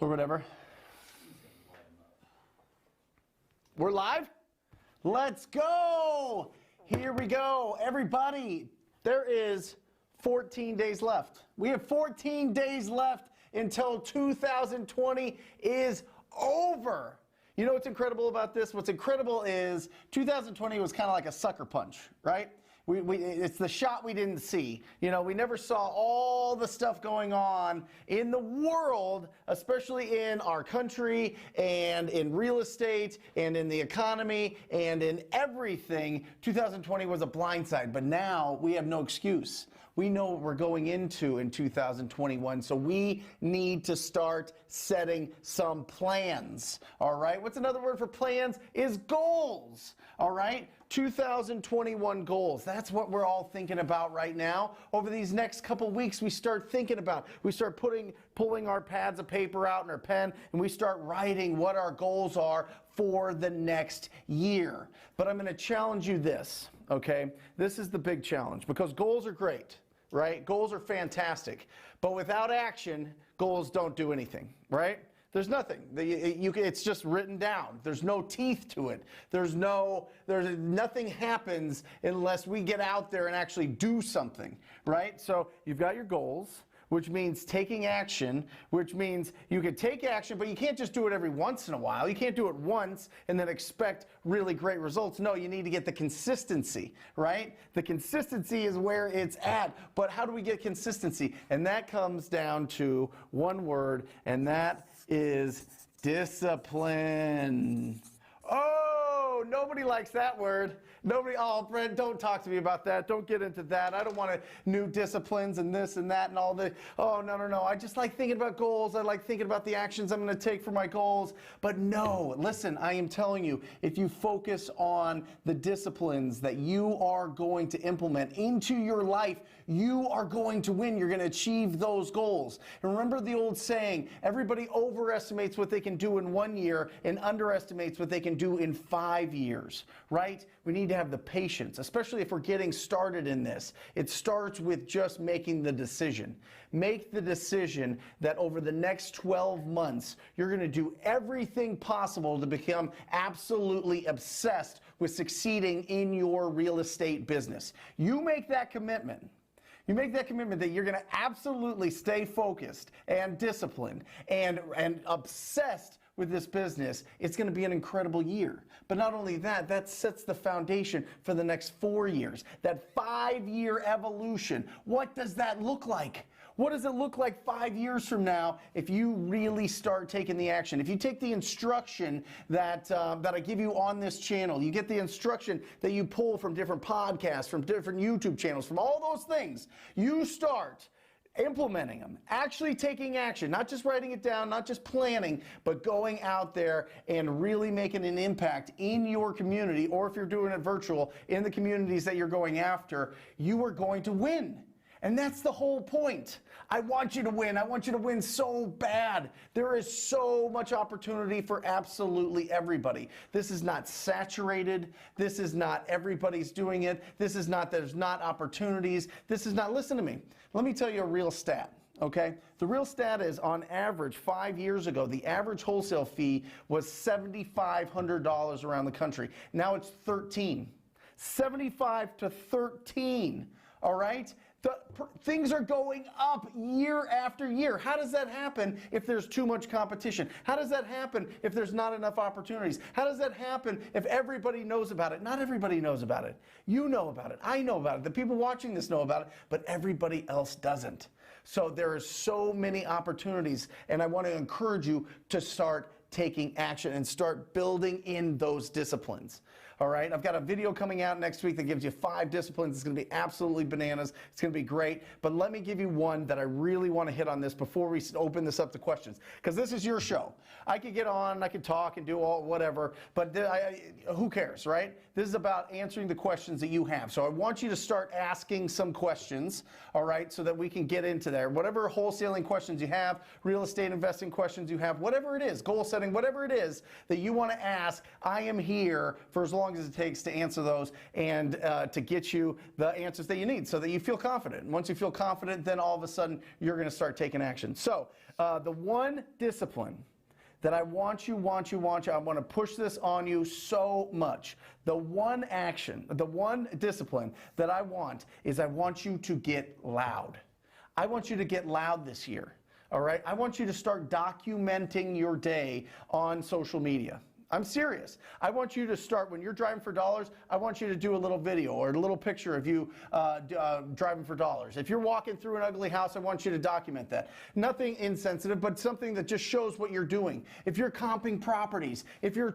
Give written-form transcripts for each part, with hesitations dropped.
or whatever. We're live? Let's go! Here we go. Everybody, there is 14 days left. We have 14 days left until 2020 is over. You know what's incredible about this? What's incredible is 2020 was kind of like a sucker punch, right? It's the shot we didn't see. You know, we never saw all the stuff going on in the world, especially in our country and in real estate and in the economy and in everything. 2020 was a blindside, but now we have no excuse. We know what we're going into in 2021, so we need to start setting some plans, all right? What's another word for plans? Is goals, all right? 2021 goals. That's what we're all thinking about right now. Over these next couple weeks, we start thinking about, we start pulling our pads of paper out and our pen, and we start writing what our goals are for the next year. But I'm going to challenge you this, okay? This is the big challenge, because goals are great, right? Goals are fantastic. But without action, goals don't do anything, right? There's nothing. It's just written down. There's no teeth to it. Nothing happens unless we get out there and actually do something, right? So you've got your goals, which means taking action, which means you can take action, but you can't just do it every once in a while. You can't do it once and then expect really great results. No, you need to get the consistency, right? The consistency is where it's at. But how do we get consistency? And that comes down to one word, and that is discipline. Oh, nobody likes that word. Nobody, oh, Brent, don't talk to me about that. Don't get into that. I don't want new disciplines and this and that and all the, oh, no. I just like thinking about goals. I like thinking about the actions I'm going to take for my goals. But no, listen, I am telling you, if you focus on the disciplines that you are going to implement into your life, you are going to win. You're going to achieve those goals. And remember the old saying, everybody overestimates what they can do in 1 year and underestimates what they can do in 5 years, right? We need to have the patience, especially if we're getting started in this. It starts with just making the decision. Make the decision that over the next 12 months, you're going to do everything possible to become absolutely obsessed with succeeding in your real estate business. You make that commitment. You make that commitment that you're going to absolutely stay focused and disciplined and obsessed with this business. It's going to be an incredible year. But not only that, that sets the foundation for the next 4 years. That 5-year evolution. What does that look like? What does it look like 5 years from now if you really start taking the action? If you take the instruction that I give you on this channel, you get the instruction that you pull from different podcasts, from different YouTube channels, from all those things, you start implementing them, actually taking action, not just writing it down, not just planning, but going out there and really making an impact in your community, or if you're doing it virtual, in the communities that you're going after, you are going to win. And that's the whole point. I want you to win. I want you to win so bad. There is so much opportunity for absolutely everybody. This is not saturated. This is not everybody's doing it. This is not, there's not opportunities. This is not, listen to me. Let me tell you a real stat. Okay, the real stat is on average 5 years ago, the average wholesale fee was $7,500 around the country. Now it's 13. 75 to 13. All right? Things are going up year after year. How does that happen if there's too much competition? How does that happen if there's not enough opportunities? How does that happen if everybody knows about it? Not everybody knows about it. You know about it. I know about it. The people watching this know about it, but everybody else doesn't. So there are so many opportunities, and I want to encourage you to start taking action and start building in those disciplines. All right, I've got a video coming out next week that gives you 5 disciplines. It's going to be absolutely bananas. It's going to be great. But let me give you one that I really want to hit on this before we open this up to questions, because this is your show. I could get on, I could talk and do all whatever, but who cares, right? This is about answering the questions that you have. So I want you to start asking some questions, all right, so that we can get into there. Whatever wholesaling questions you have, real estate investing questions you have, whatever it is, goal setting, whatever it is that you want to ask, I am here for as long long as it takes to answer those and to get you the answers that you need so that you feel confident. And once you feel confident, then all of a sudden you're going to start taking action. So the one discipline that I want you, I want to push this on you so much. The one action, the one discipline that I want is I want you to get loud. I want you to get loud this year, all right? I want you to start documenting your day on social media. I'm serious. I want you to start, when you're driving for dollars, I want you to do a little video or a little picture of you driving for dollars. If you're walking through an ugly house, I want you to document that. Nothing insensitive, but something that just shows what you're doing. If you're comping properties, if you're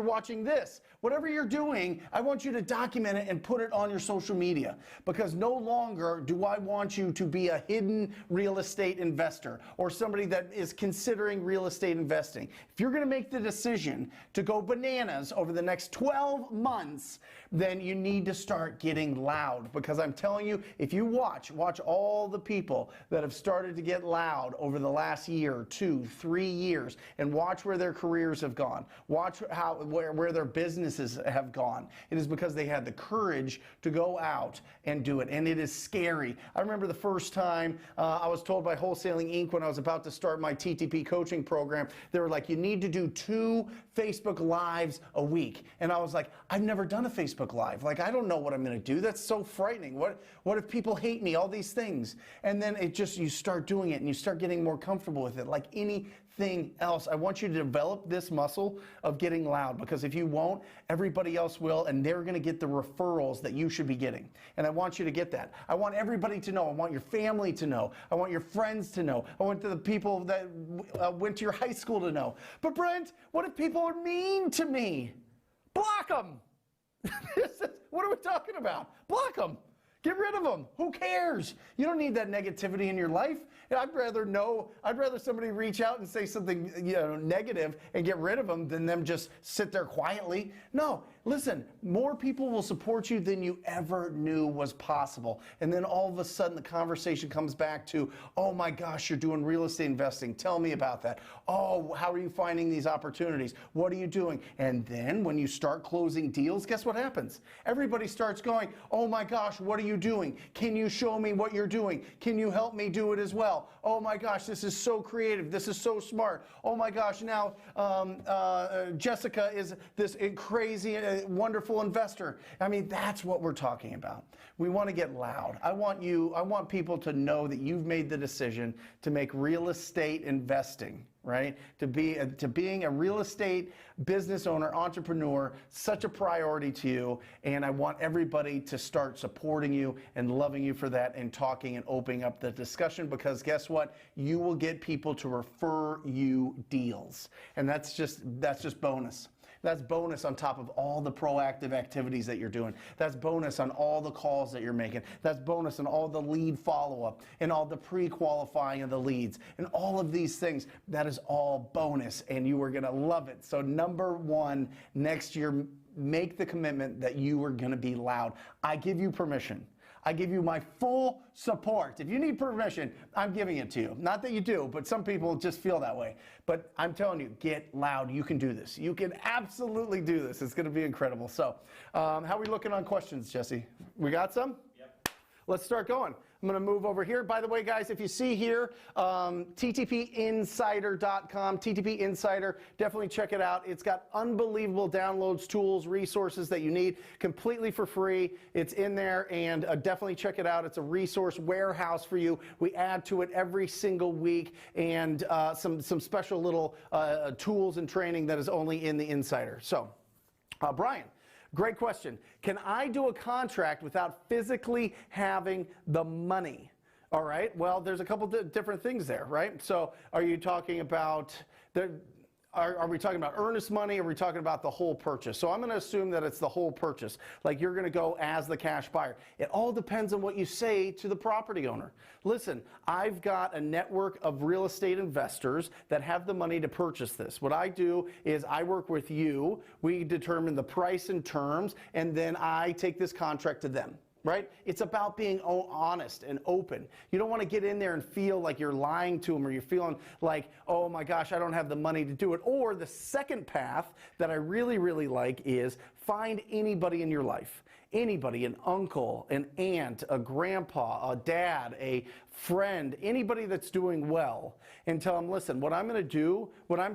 watching this, whatever you're doing, I want you to document it and put it on your social media, because no longer do I want you to be a hidden real estate investor or somebody that is considering real estate investing. If you're going to make the decision to go bananas over the next 12 months, then you need to start getting loud, because I'm telling you, if you watch all the people that have started to get loud over the last year, 2, 3 years, and watch where their careers have gone, watch where their businesses have gone. It is because they had the courage to go out and do it, and it is scary. I remember the first time I was told by Wholesaling Inc. when I was about to start my TTP coaching program, they were like, you need to do 2 Facebook Lives a week. And I was like, I've never done a Facebook Live. Like, I don't know what I'm going to do. That's so frightening. What if people hate me? All these things. And then you start doing it and you start getting more comfortable with it. Like anything else, I want you to develop this muscle of getting loud, because if you won't, everybody else will, and they're going to get the referrals that you should be getting. And I want you to get that. I want everybody to know. I want your family to know. I want your friends to know. I want the people that went to your high school to know. But Brent, what if people are mean to me? Block them. What are we talking about? Block them. Get rid of them. Who cares? You don't need that negativity in your life. I'd rather somebody reach out and say something negative and get rid of them than them just sit there quietly. No, listen, more people will support you than you ever knew was possible. And then all of a sudden the conversation comes back to, oh my gosh, you're doing real estate investing. Tell me about that. Oh, how are you finding these opportunities? What are you doing? And then when you start closing deals, guess what happens? Everybody starts going, oh my gosh, what are you doing? Can you show me what you're doing? Can you help me do it as well? Oh my gosh, this is so creative. This is so smart. Oh my gosh, now Jessica is this crazy, wonderful investor. I mean, that's what we're talking about. We want to get loud. I want people to know that you've made the decision to make real estate investing, right? To being a real estate business owner, entrepreneur, such a priority to you. And I want everybody to start supporting you and loving you for that and talking and opening up the discussion, because guess what? You will get people to refer you deals. And that's just bonus. That's bonus on top of all the proactive activities that you're doing. That's bonus on all the calls that you're making. That's bonus on all the lead follow-up and all the pre-qualifying of the leads and all of these things. That is all bonus, and you are going to love it. So number one, next year, make the commitment that you are going to be loud. I give you permission. I give you my full support. If you need permission, I'm giving it to you. Not that you do, but some people just feel that way. But I'm telling you, get loud. You can do this. You can absolutely do this. It's going to be incredible. So how are we looking on questions, Jesse? We got some? Yep. Let's start going. I'm going to move over here. By the way, guys, if you see here, ttpinsider.com, TTP Insider, definitely check it out. It's got unbelievable downloads, tools, resources that you need completely for free. It's in there, and definitely check it out. It's a resource warehouse for you. We add to it every single week, and some special little tools and training that is only in the Insider. So, Brian. Great question. Can I do a contract without physically having the money? All right. Well, there's a couple different things there, right? So are you talking about, are we talking about earnest money? Or are we talking about the whole purchase? So I'm going to assume that it's the whole purchase. Like you're going to go as the cash buyer. It all depends on what you say to the property owner. Listen, I've got a network of real estate investors that have the money to purchase this. What I do is I work with you. We determine the price and terms, and then I take this contract to them. right? It's about being honest and open. You don't want to get in there and feel like you're lying to them, or you're feeling like, oh my gosh, I don't have the money to do it. Or the second path that I really, really like is find anybody in your life. Anybody, an uncle, an aunt, a grandpa, a dad, a friend, anybody that's doing well, and tell them, listen, what I'm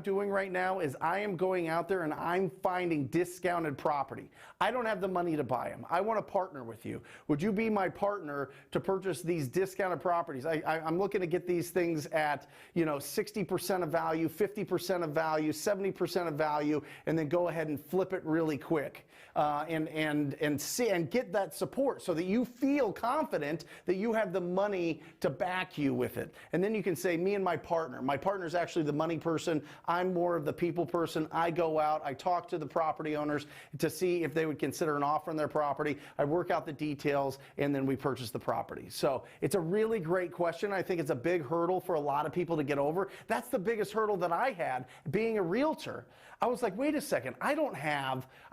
doing right now is I am going out there and I'm finding discounted property. I don't have the money to buy them. I want to partner with you. Would you be my partner to purchase these discounted properties? I'm looking to get these things at, 60% of value, 50% of value, 70% of value, and then go ahead and flip it really quick. And get that support so that you feel confident that you have the money to back you with it. And then you can say, me and my partner's actually the money person. I'm more of the people person. I go out, I talk to the property owners to see if they would consider an offer on their property. I work out the details, and then we purchase the property. So it's a really great question. I think it's a big hurdle for a lot of people to get over. That's the biggest hurdle that I had being a realtor. I was like, wait a second, I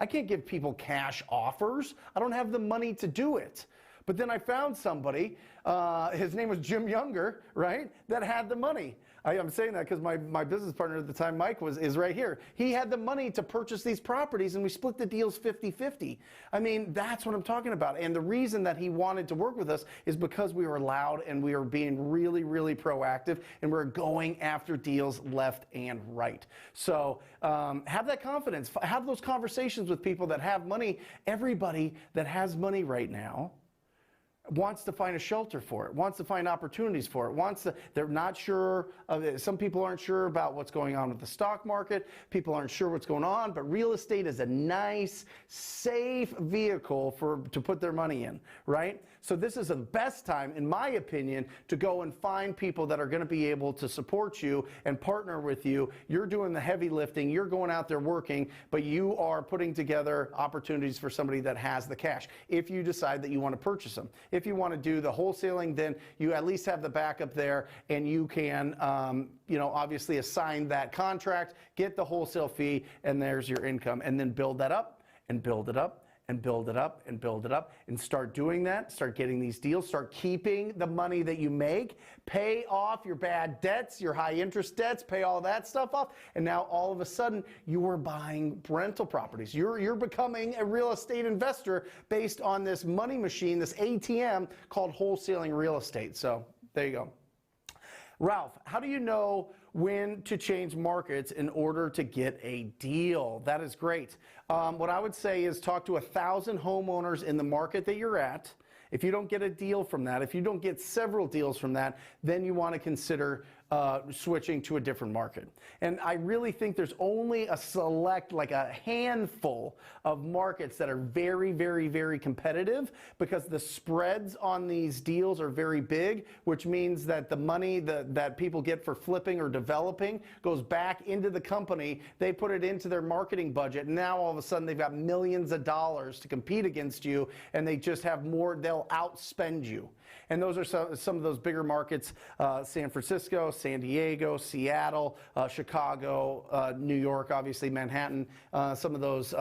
can't give people cash offers. I don't have the money to do it. But then I found somebody, his name was Jim Younger, right, that had the money. I'm saying that because my business partner at the time, Mike, is right here. He had the money to purchase these properties, and we split the deals 50-50. I mean, that's what I'm talking about. And the reason that he wanted to work with us is because we were loud and we were being really, really proactive, and we're going after deals left and right. So have that confidence. Have those conversations with people that have money. Everybody that has money right now wants to find a shelter for it, wants to find opportunities for it, they're not sure, some people aren't sure about what's going on with the stock market, people aren't sure what's going on, but real estate is a nice, safe vehicle to put their money in, right? So this is the best time, in my opinion, to go and find people that are going to be able to support you and partner with you. You're doing the heavy lifting, you're going out there working, but you are putting together opportunities for somebody that has the cash, if you decide that you want to purchase them. If you want to do the wholesaling, then you at least have the backup there, and you can, obviously assign that contract, get the wholesale fee, and there's your income, and then build that up and build it up and build it up and build it up, and start doing that, start getting these deals, start keeping the money that you make, pay off your bad debts, your high interest debts, pay all that stuff off, and now all of a sudden you are buying rental properties. You're becoming a real estate investor based on this money machine, this ATM called wholesaling real estate. So there you go. Ralph, how do you know when to change markets in order to get a deal? That is great. What I would say is talk to 1,000 homeowners in the market that you're at. If you don't get a deal from that, if you don't get several deals from that, then you want to consider switching to a different market. And I really think there's only a select, like a handful of markets that are very, very, very competitive, because the spreads on these deals are very big, which means that the money that people get for flipping or developing goes back into the company. They put it into their marketing budget, and now all of a sudden they've got millions of dollars to compete against you, and they just have more, they'll outspend you. And those are some of those bigger markets, San Francisco, San Diego, Seattle, Chicago, New York, obviously Manhattan, some of those,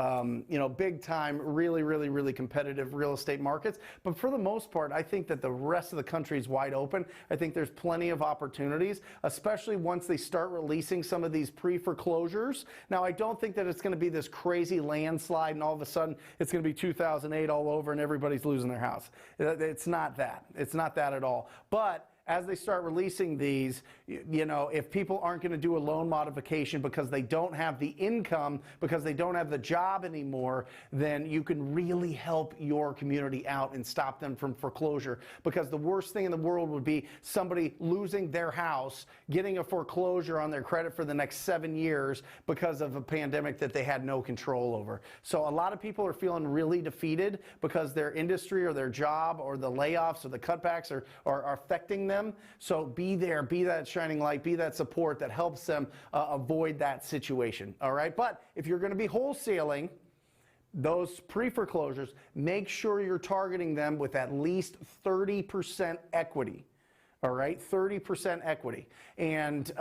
big time, really, really, really competitive real estate markets. But for the most part, I think that the rest of the country is wide open. I think there's plenty of opportunities, especially once they start releasing some of these pre-foreclosures. Now, I don't think that it's going to be this crazy landslide and all of a sudden it's going to be 2008 all over and everybody's losing their house. It's not that. It's not that at all. But as they start releasing these, if people aren't going to do a loan modification because they don't have the income, because they don't have the job anymore, then you can really help your community out and stop them from foreclosure. Because the worst thing in the world would be somebody losing their house, getting a foreclosure on their credit for the next 7 years because of a pandemic that they had no control over. So a lot of people are feeling really defeated because their industry or their job or the layoffs or the cutbacks are affecting them. So be there, be that shining light, be that support that helps them avoid that situation. All right. But if you're going to be wholesaling those pre-foreclosures, make sure you're targeting them with at least 30% equity. All right, 30% equity. And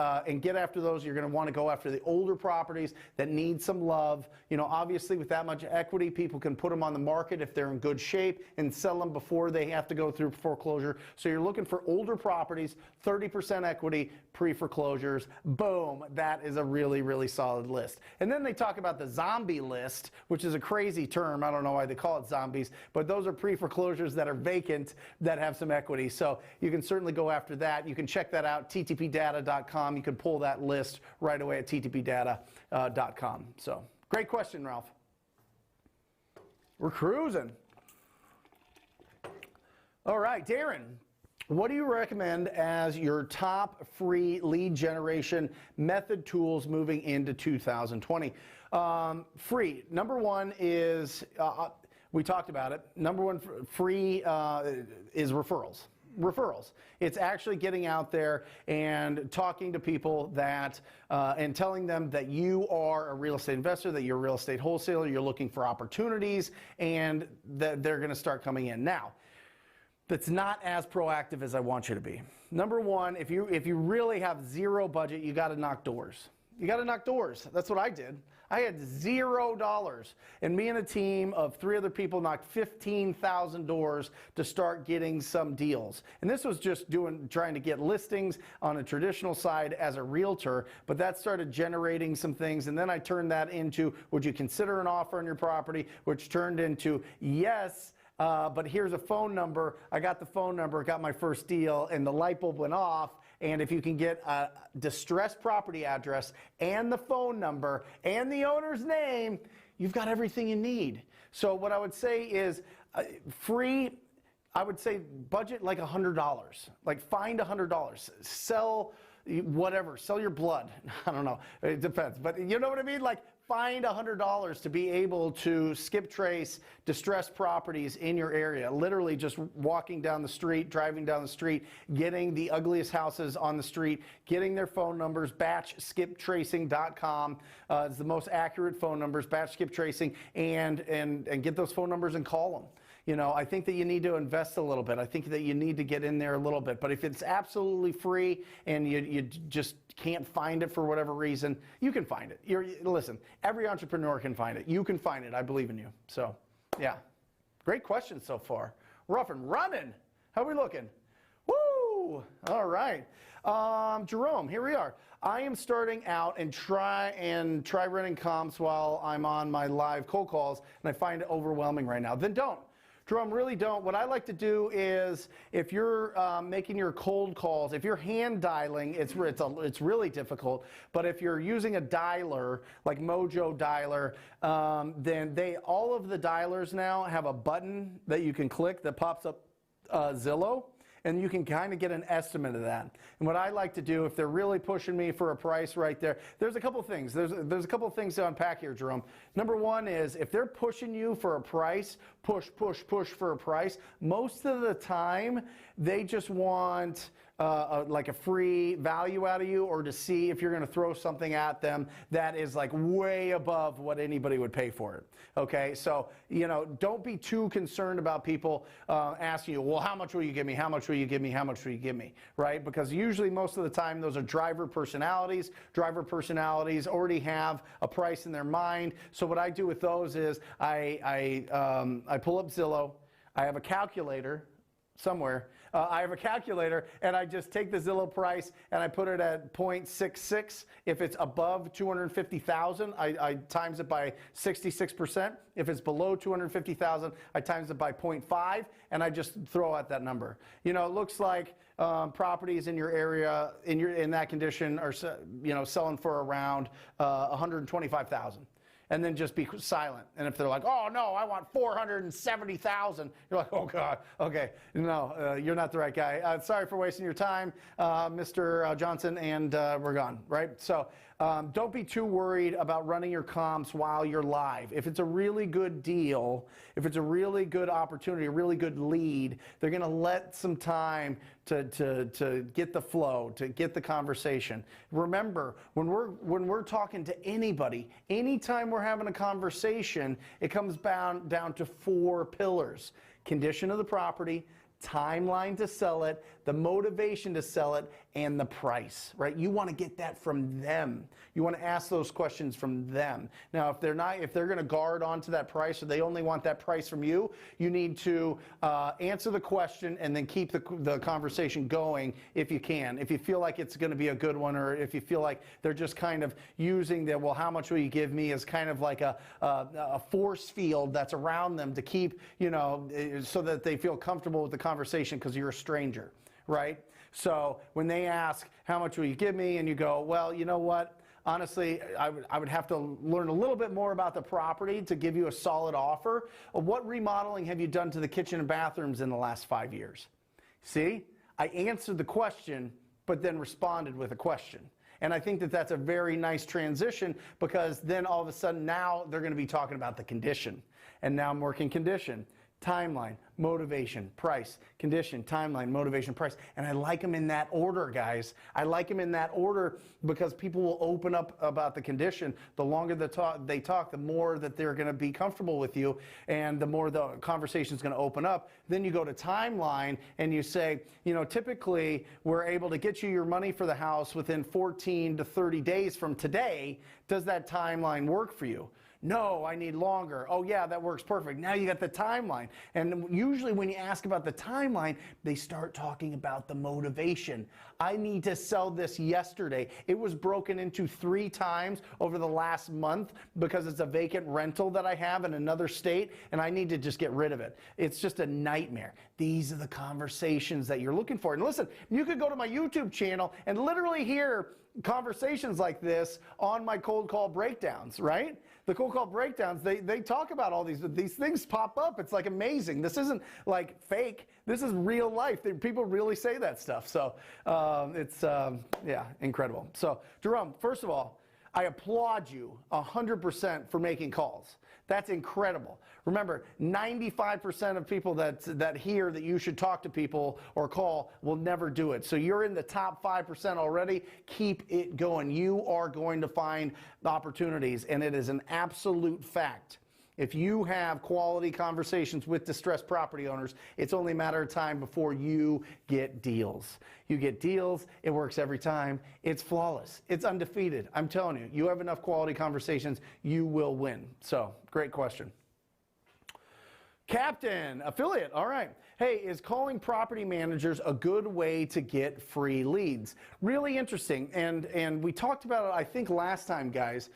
get after those. You're going to want to go after the older properties that need some love. You know, obviously with that much equity, people can put them on the market if they're in good shape and sell them before they have to go through foreclosure. So you're looking for older properties, 30% equity, pre-foreclosures. Boom, that is a really, really solid list. And then they talk about the zombie list, which is a crazy term. I don't know why they call it zombies, but those are pre-foreclosures that are vacant that have some equity. So you can certainly go after that. You can check that out, ttpdata.com. You can pull that list right away at ttpdata.com. So great question, Ralph. We're cruising. All right, Darren, what do you recommend as your top free lead generation method tools moving into 2020? Free. Number one is, we talked about it. Number one free is referrals. Referrals. It's actually getting out there and talking to people that and telling them that you are a real estate investor, that you're a real estate wholesaler, you're looking for opportunities, and that they're going to start coming in. Now, that's not as proactive as I want you to be. Number one, if you really have zero budget, you got to knock doors. You got to knock doors. That's what I did. I had $0, and me and a team of 3 other people knocked 15,000 doors to start getting some deals. And this was just trying to get listings on a traditional side as a realtor, but that started generating some things. And then I turned that into, would you consider an offer on your property, which turned into, yes, but here's a phone number. I got the phone number, got my first deal, and the light bulb went off. And if you can get a distressed property address and the phone number and the owner's name, you've got everything you need. So what I would say is free, I would say budget like $100. Like find $100. Sell whatever. Sell your blood. I don't know. It depends. But you know what I mean? Like find $100 to be able to skip trace distressed properties in your area. Literally just walking down the street, driving down the street, getting the ugliest houses on the street, getting their phone numbers. Batchskiptracing.com is the most accurate phone numbers, batch skip tracing, and get those phone numbers and call them. You know, I think that you need to invest a little bit. I think that you need to get in there a little bit. But if it's absolutely free and you just can't find it for whatever reason, you can find it. Listen, every entrepreneur can find it. You can find it. I believe in you. So, yeah. Great question so far. Rough and running. How are we looking? Woo! All right. Jerome, here we are. I am starting out and try running comps while I'm on my live cold calls, and I find it overwhelming right now. Then don't. Jerome, really don't. What I like to do is, if you're making your cold calls, if you're hand dialing, it's really difficult. But if you're using a dialer, like Mojo Dialer, then all of the dialers now have a button that you can click that pops up Zillow. And you can kind of get an estimate of that. And what I like to do, if they're really pushing me for a price right there, there's a couple things. There's a couple things to unpack here, Jerome. Number one is, if they're pushing you for a price, push for a price, most of the time they just want like a free value out of you, or to see if you're going to throw something at them that is like way above what anybody would pay for it. Okay, so you know, don't be too concerned about people asking you, well, how much will you give me? How much will you give me? How much will you give me? Right? Because usually, most of the time, those are driver personalities. Driver personalities already have a price in their mind. So what I do with those is I pull up Zillow. I have a calculator somewhere. I have a calculator, and I just take the Zillow price and I put it at 0.66. If it's above 250,000, I times it by 66%. If it's below 250,000, I times it by 0.5, and I just throw out that number. You know, it looks like properties in your area in that condition are, you know, selling for around 125,000. And then just be silent. And if they're like, oh, no, I want 470,000, you're like, oh, God, okay, no, you're not the right guy. Sorry for wasting your time, Mr. Johnson, and we're gone, right? So don't be too worried about running your comps while you're live. If it's a really good deal, if it's a really good opportunity, a really good lead, they're going to let some time to get the flow, to get the conversation. Remember, when we're talking to anybody, anytime we're having a conversation, it comes down to 4 pillars: condition of the property, timeline to sell it, the motivation to sell it, and the price, right? You want to get that from them. You want to ask those questions from them. Now, if they're going to guard onto that price, or they only want that price from you, you need to answer the question and then keep the conversation going if you can. If you feel like it's going to be a good one, or if you feel like they're just kind of using the, well, how much will you give me, as kind of like a force field that's around them to keep, you know, so that they feel comfortable with the conversation because you're a stranger, right? So when they ask, how much will you give me? And you go, well, you know what? Honestly, I would have to learn a little bit more about the property to give you a solid offer. What remodeling have you done to the kitchen and bathrooms in the last 5 years? See, I answered the question, but then responded with a question. And I think that that's a very nice transition, because then all of a sudden now they're going to be talking about the condition. And now I'm working condition, timeline, motivation, price, condition, timeline, motivation, price. And I like them in that order, guys. I like them in that order because people will open up about the condition. The longer they talk, the more that they're going to be comfortable with you, and the more the conversation is going to open up. Then you go to timeline and you say, you know, typically we're able to get you your money for the house within 14 to 30 days from today. Does that timeline work for you? No, I need longer. Oh yeah, that works perfect. Now you got the timeline. And usually when you ask about the timeline, they start talking about the motivation. I need to sell this yesterday. It was broken into 3 times over the last month because it's a vacant rental that I have in another state, and I need to just get rid of it. It's just a nightmare. These are the conversations that you're looking for. And listen, you could go to my YouTube channel and literally hear conversations like this on my cold call breakdowns, right? The cold call breakdowns, they talk about all these things pop up. It's like amazing. This isn't like fake. This is real life. People really say that stuff. So it's, yeah, incredible. So Jerome, first of all, I applaud you 100% for making calls. That's incredible. Remember, 95% of people that hear that you should talk to people or call will never do it. So you're in the top 5% already. Keep it going. You are going to find opportunities, and it is an absolute fact. If you have quality conversations with distressed property owners, it's only a matter of time before you get deals. You get deals, it works every time. It's flawless. It's undefeated. I'm telling you, you have enough quality conversations, you will win. So, great question. Captain, affiliate, all right. Hey, is calling property managers a good way to get free leads? Really interesting, and we talked about it, I think, last time, guys.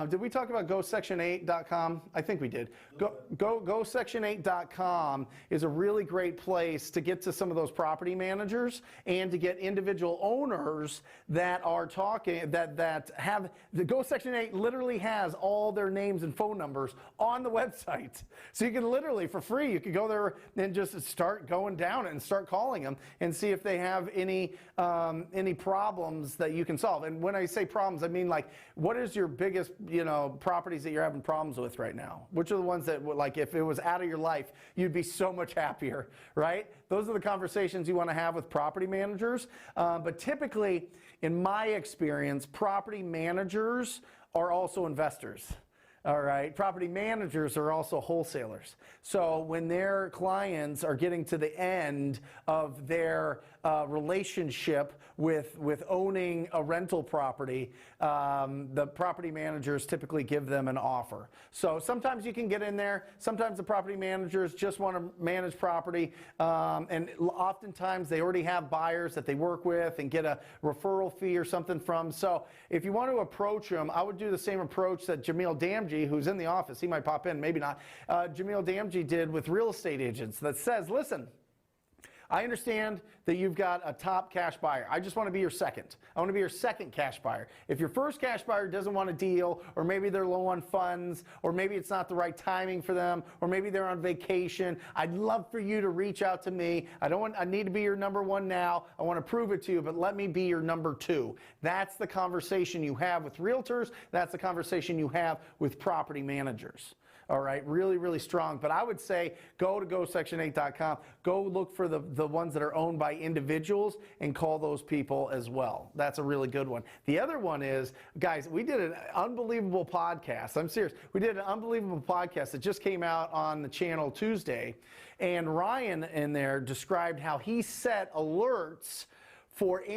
Did we talk about GoSection8.com? I think we did. GoSection8.com is a really great place to get to some of those property managers and to get individual owners that are talking, that have, the GoSection8 literally has all their names and phone numbers on the website. So you can literally, for free, you can go there and just start going down and start calling them and see if they have any problems that you can solve. And when I say problems, I mean, like, what is your biggest, you know, properties that you're having problems with right now? Which are the ones that, like, if it was out of your life, you'd be so much happier, right? Those are the conversations you want to have with property managers. But typically, in my experience, property managers are also investors. All right, property managers are also wholesalers. So when their clients are getting to the end of their relationship with owning a rental property, the property managers typically give them an offer. So sometimes you can get in there. Sometimes the property managers just want to manage property, and oftentimes they already have buyers that they work with and get a referral fee or something from. So if you want to approach them, I would do the same approach that Jamil Damji, who's in the office, he might pop in, maybe not, Jamil Damji did with real estate agents, that says, listen, I understand that you've got a top cash buyer. I just want to be your second. I want to be your second cash buyer. If your first cash buyer doesn't want a deal, or maybe they're low on funds, or maybe it's not the right timing for them, or maybe they're on vacation, I'd love for you to reach out to me. I need to be your number one now. I want to prove it to you, but let me be your number two. That's the conversation you have with realtors. That's the conversation you have with property managers. All right, really, really strong. But I would say go to gosection8.com. Go look for the ones that are owned by individuals and call those people as well. That's a really good one. The other one is, guys, we did an unbelievable podcast. I'm serious. We did an unbelievable podcast that just came out on the channel Tuesday. And Ryan in there described how he set alerts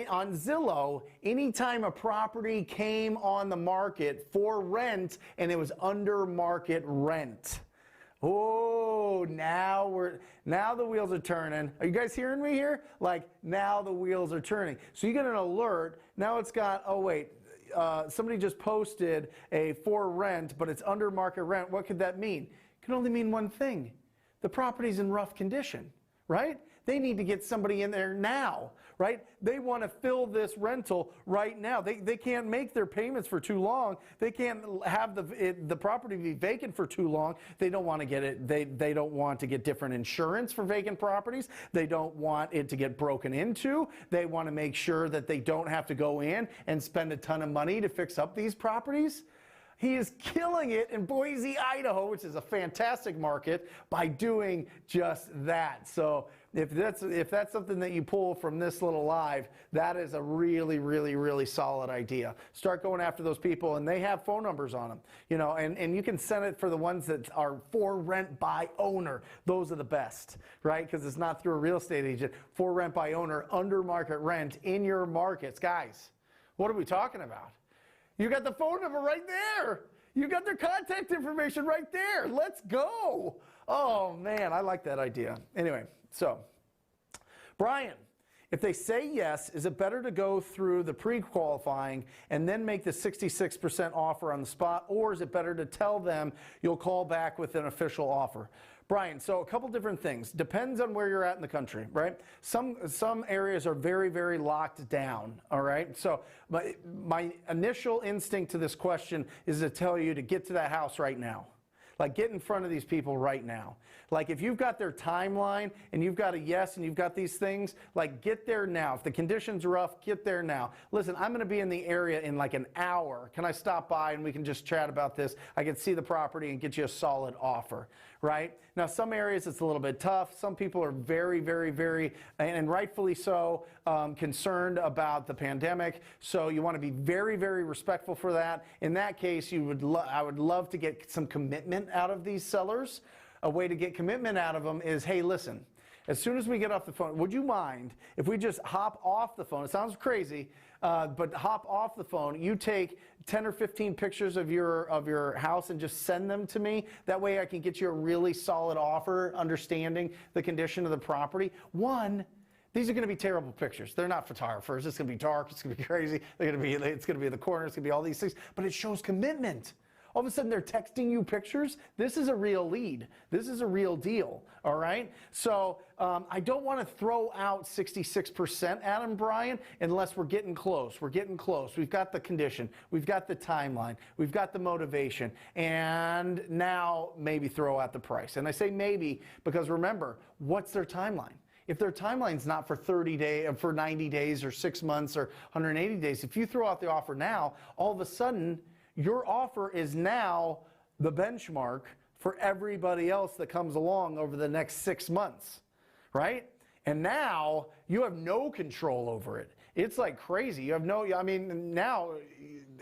on Zillow anytime a property came on the market for rent and it was under market rent. Oh, now the wheels are turning. Are you guys hearing me here? Like, now the wheels are turning. So you get an alert. Now it's got, oh wait, somebody just posted a for rent, but it's under market rent. What could that mean? It can only mean one thing. The property's in rough condition, right? They need to get somebody in there now, right? They want to fill this rental right now. They can't make their payments for too long. They can't have the property be vacant for too long. They don't want to get it. They don't want to get different insurance for vacant properties. They don't want it to get broken into. They want to make sure that they don't have to go in and spend a ton of money to fix up these properties. He is killing it in Boise, Idaho, which is a fantastic market, by doing just that. So if that's something that you pull from this little live, that is a really, really, really solid idea. Start going after those people, and they have phone numbers on them, you know, and you can send it for the ones that are for rent by owner. Those are the best, right? Because it's not through a real estate agent. For rent by owner, under market rent in your markets. Guys, what are we talking about? You got the phone number right there. You got their contact information right there. Let's go. Oh, man, I like that idea. Anyway, so, Brian, if they say yes, is it better to go through the pre-qualifying and then make the 66% offer on the spot, or is it better to tell them you'll call back with an official offer? Brian, so a couple different things. Depends on where you're at in the country, right? Some areas are very, very locked down, all right? So my initial instinct to this question is to tell you to get to that house right now. Like, get in front of these people right now. Like, if you've got their timeline and you've got a yes and you've got these things, like, get there now. If the conditions are rough, get there now. Listen, I'm going to be in the area in like an hour. Can I stop by and we can just chat about this? I can see the property and get you a solid offer, right? Now, some areas it's a little bit tough. Some people are very, very, very, and rightfully so, concerned about the pandemic. So you want to be very, very respectful for that. In that case, I would love to get some commitment out of these sellers. A way to get commitment out of them is, hey, listen, as soon as we get off the phone, would you mind if we just hop off the phone? It sounds crazy, but hop off the phone. You take 10 or 15 pictures of your house and just send them to me. That way I can get you a really solid offer, understanding the condition of the property. One, these are going to be terrible pictures. They're not photographers. It's going to be dark. It's going to be crazy. It's going to be in the corner. It's going to be all these things. But it shows commitment. All of a sudden, they're texting you pictures. This is a real lead. This is a real deal, all right? So I don't want to throw out 66% at them, Brian, unless we're getting close. We're getting close. We've got the condition. We've got the timeline. We've got the motivation. And now maybe throw out the price. And I say maybe because, remember, what's their timeline? If their timeline's not for 90 days or 6 months or 180 days, if you throw out the offer now, all of a sudden, your offer is now the benchmark for everybody else that comes along over the next 6 months, right? And now you have no control over it. It's like crazy. You have I mean, now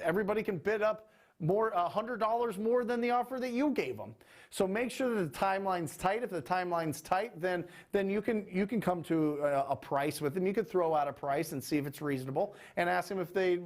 everybody can bid up more, $100 more than the offer that you gave them. So make sure that the timeline's tight. If the timeline's tight, then you can come to a price with them. You could throw out a price and see if it's reasonable, and ask them if they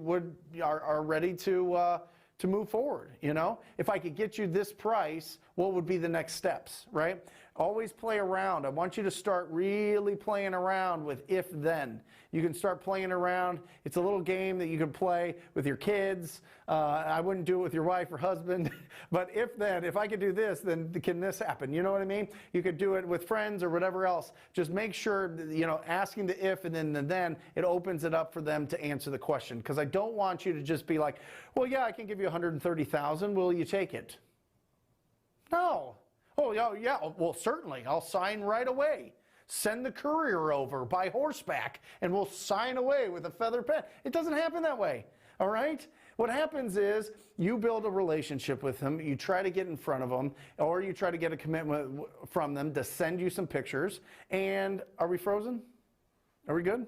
are ready to move forward. You know, if I could get you this price, what would be the next steps, right? Always play around. I want you to start really playing around with if-then. You can start playing around. It's a little game that you can play with your kids. I wouldn't do it with your wife or husband, but if I could do this, then can this happen? You know what I mean? You could do it with friends or whatever else. Just make sure, asking the if and then the then, it opens it up for them to answer the question. Because I don't want you to just be like, well, yeah, I can give you $130,000. Will you take it? No. Oh, yeah, well, certainly. I'll sign right away. Send the courier over by horseback, and we'll sign away with a feather pen. It doesn't happen that way, all right? What happens is you build a relationship with them, you try to get in front of them, or you try to get a commitment from them to send you some pictures. And are we frozen? Are we good?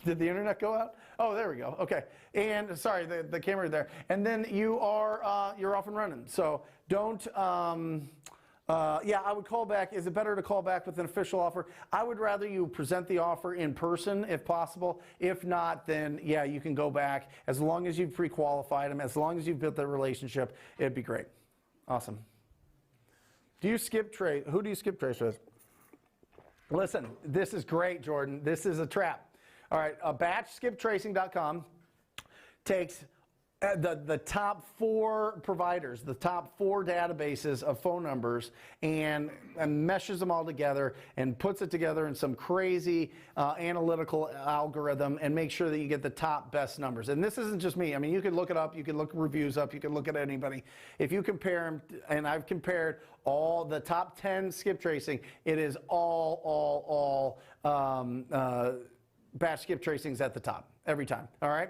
Did the internet go out? Oh, there we go. Okay. And sorry, the camera there. And then you're off and running. So don't. Yeah, I would call back. Is it better to call back with an official offer? I would rather you present the offer in person if possible. If not, then yeah, you can go back. As long as you've pre-qualified them, as long as you've built the relationship, it'd be great. Awesome. Do you skip trace? Who do you skip trace with? Listen, this is great, Jordan. This is a trap. All right, batchskiptracing.com takes the top 4 providers, the top 4 databases of phone numbers, and meshes them all together and puts it together in some crazy analytical algorithm and make sure that you get the top best numbers. And this isn't just me. I mean, you can look it up, you can look reviews up, you can look at anybody. If you compare them, and I've compared all the top 10 skip tracing, it is all batch skip tracings at the top every time. All right.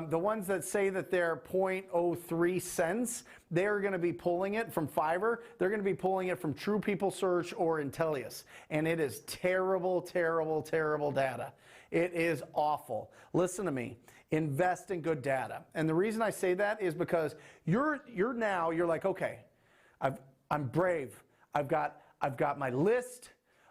The ones that say that they're 0.03 cents, they're going to be pulling it from Fiverr. They're going to be pulling it from True People Search or Intellius. And it is terrible, terrible, terrible data. It is awful. Listen to me. Invest in good data. And the reason I say that is because you're like, okay, I'm brave. I've got my list.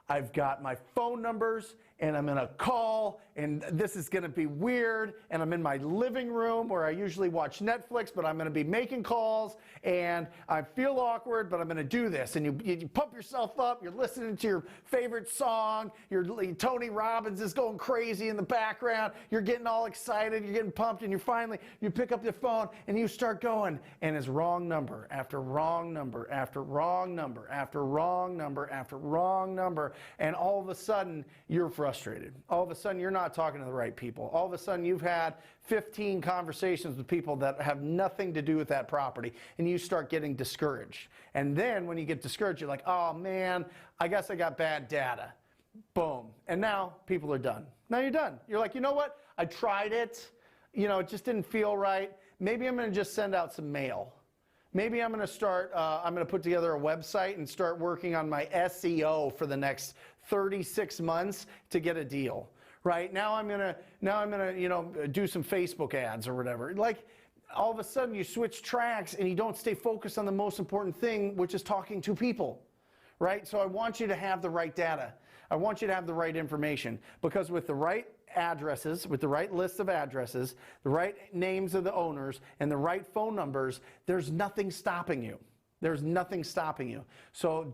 I've got my phone numbers, and I'm going to call, and this is going to be weird, and I'm in my living room where I usually watch Netflix, but I'm going to be making calls, and I feel awkward, but I'm going to do this. And you pump yourself up, you're listening to your favorite song, Tony Robbins is going crazy in the background, you're getting all excited, you're getting pumped, and you pick up your phone, and you start going, and it's wrong number after wrong number after wrong number after wrong number after wrong number, and all of a sudden, you're frustrated. All of a sudden, you're not talking to the right people. All of a sudden, you've had 15 conversations with people that have nothing to do with that property, and you start getting discouraged. And then when you get discouraged, you're like, oh man, I guess I got bad data. Boom. And now people are done. Now you're done. You're like, you know what? I tried it. It just didn't feel right. Maybe I'm going to just send out some mail. Maybe I'm going to start, I'm going to put together a website and start working on my SEO for the next 36 months to get a deal. Right? Now I'm going to do some Facebook ads or whatever. Like all of a sudden you switch tracks and you don't stay focused on the most important thing, which is talking to people. Right? So I want you to have the right data. I want you to have the right information, because with the right addresses, with the right list of addresses, the right names of the owners, and the right phone numbers, there's nothing stopping you. There's nothing stopping you. So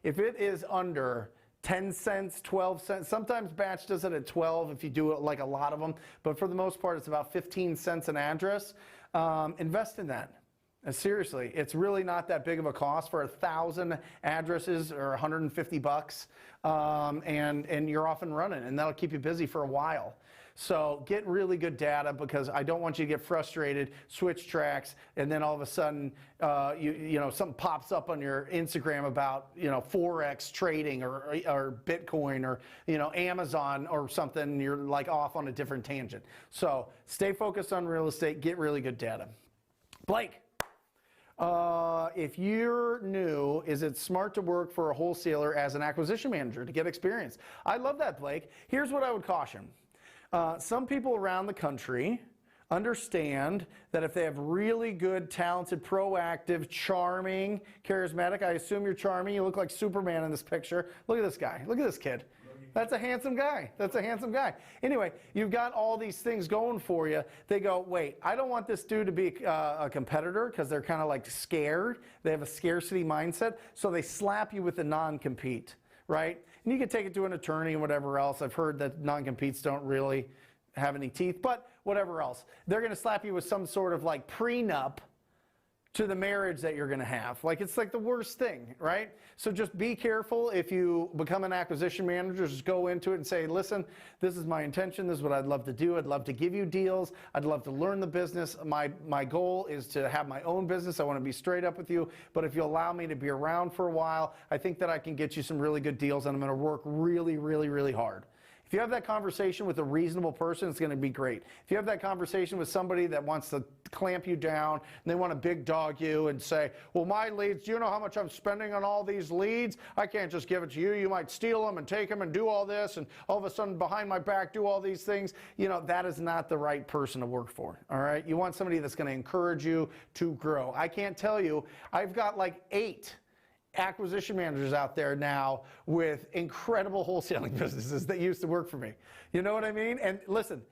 if it is under 10 cents, 12 cents, sometimes batch does it at 12 if you do it like a lot of them, but for the most part, it's about 15 cents an address. Invest in that. And seriously, it's really not that big of a cost for 1,000 addresses or $150, and you're off and running, and that'll keep you busy for a while. So get really good data, because I don't want you to get frustrated, switch tracks, and then all of a sudden, something pops up on your Instagram about, Forex trading or Bitcoin or, Amazon or something, and you're like off on a different tangent. So stay focused on real estate, get really good data. Blake. If you're new, is it smart to work for a wholesaler as an acquisition manager to get experience? I love that, Blake. Here's what I would caution. Some people around the country understand that if they have really good, talented, proactive, charming, charismatic, I assume you're charming, you look like Superman in this picture. Look at this guy. Look at this kid. That's a handsome guy. That's a handsome guy. Anyway, you've got all these things going for you. They go, wait, I don't want this dude to be a competitor, because they're kind of like scared. They have a scarcity mindset. So they slap you with a non-compete, right? And you can take it to an attorney and whatever else. I've heard that non-competes don't really have any teeth, but whatever else. They're going to slap you with some sort of like prenup to the marriage that you're going to have. Like, it's like the worst thing, right? So just be careful. If you become an acquisition manager, just go into it and say, listen, this is my intention. This is what I'd love to do. I'd love to give you deals. I'd love to learn the business. My goal is to have my own business. I want to be straight up with you. But if you allow me to be around for a while, I think that I can get you some really good deals, and I'm going to work really, really, really hard. If you have that conversation with a reasonable person, it's going to be great. If you have that conversation with somebody that wants to clamp you down and they want to big dog you and say, well, my leads, do you know how much I'm spending on all these leads? I can't just give it to you. You might steal them and take them and do all this and all of a sudden behind my back do all these things. You know, that is not the right person to work for, all right? You want somebody that's going to encourage you to grow. I can't tell you, I've got like 8 acquisition managers out there now with incredible wholesaling businesses that used to work for me. You know what I mean? And listen,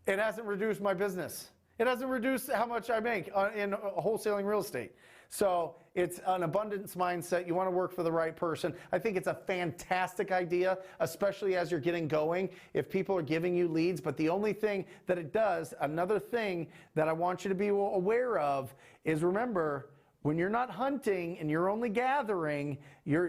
it hasn't reduced my business. It hasn't reduced how much I make in wholesaling real estate. So it's an abundance mindset. You want to work for the right person. I think it's a fantastic idea, especially as you're getting going, if people are giving you leads. But the only thing that it does, another thing that I want you to be aware of is, remember, when you're not hunting and you're only gathering, your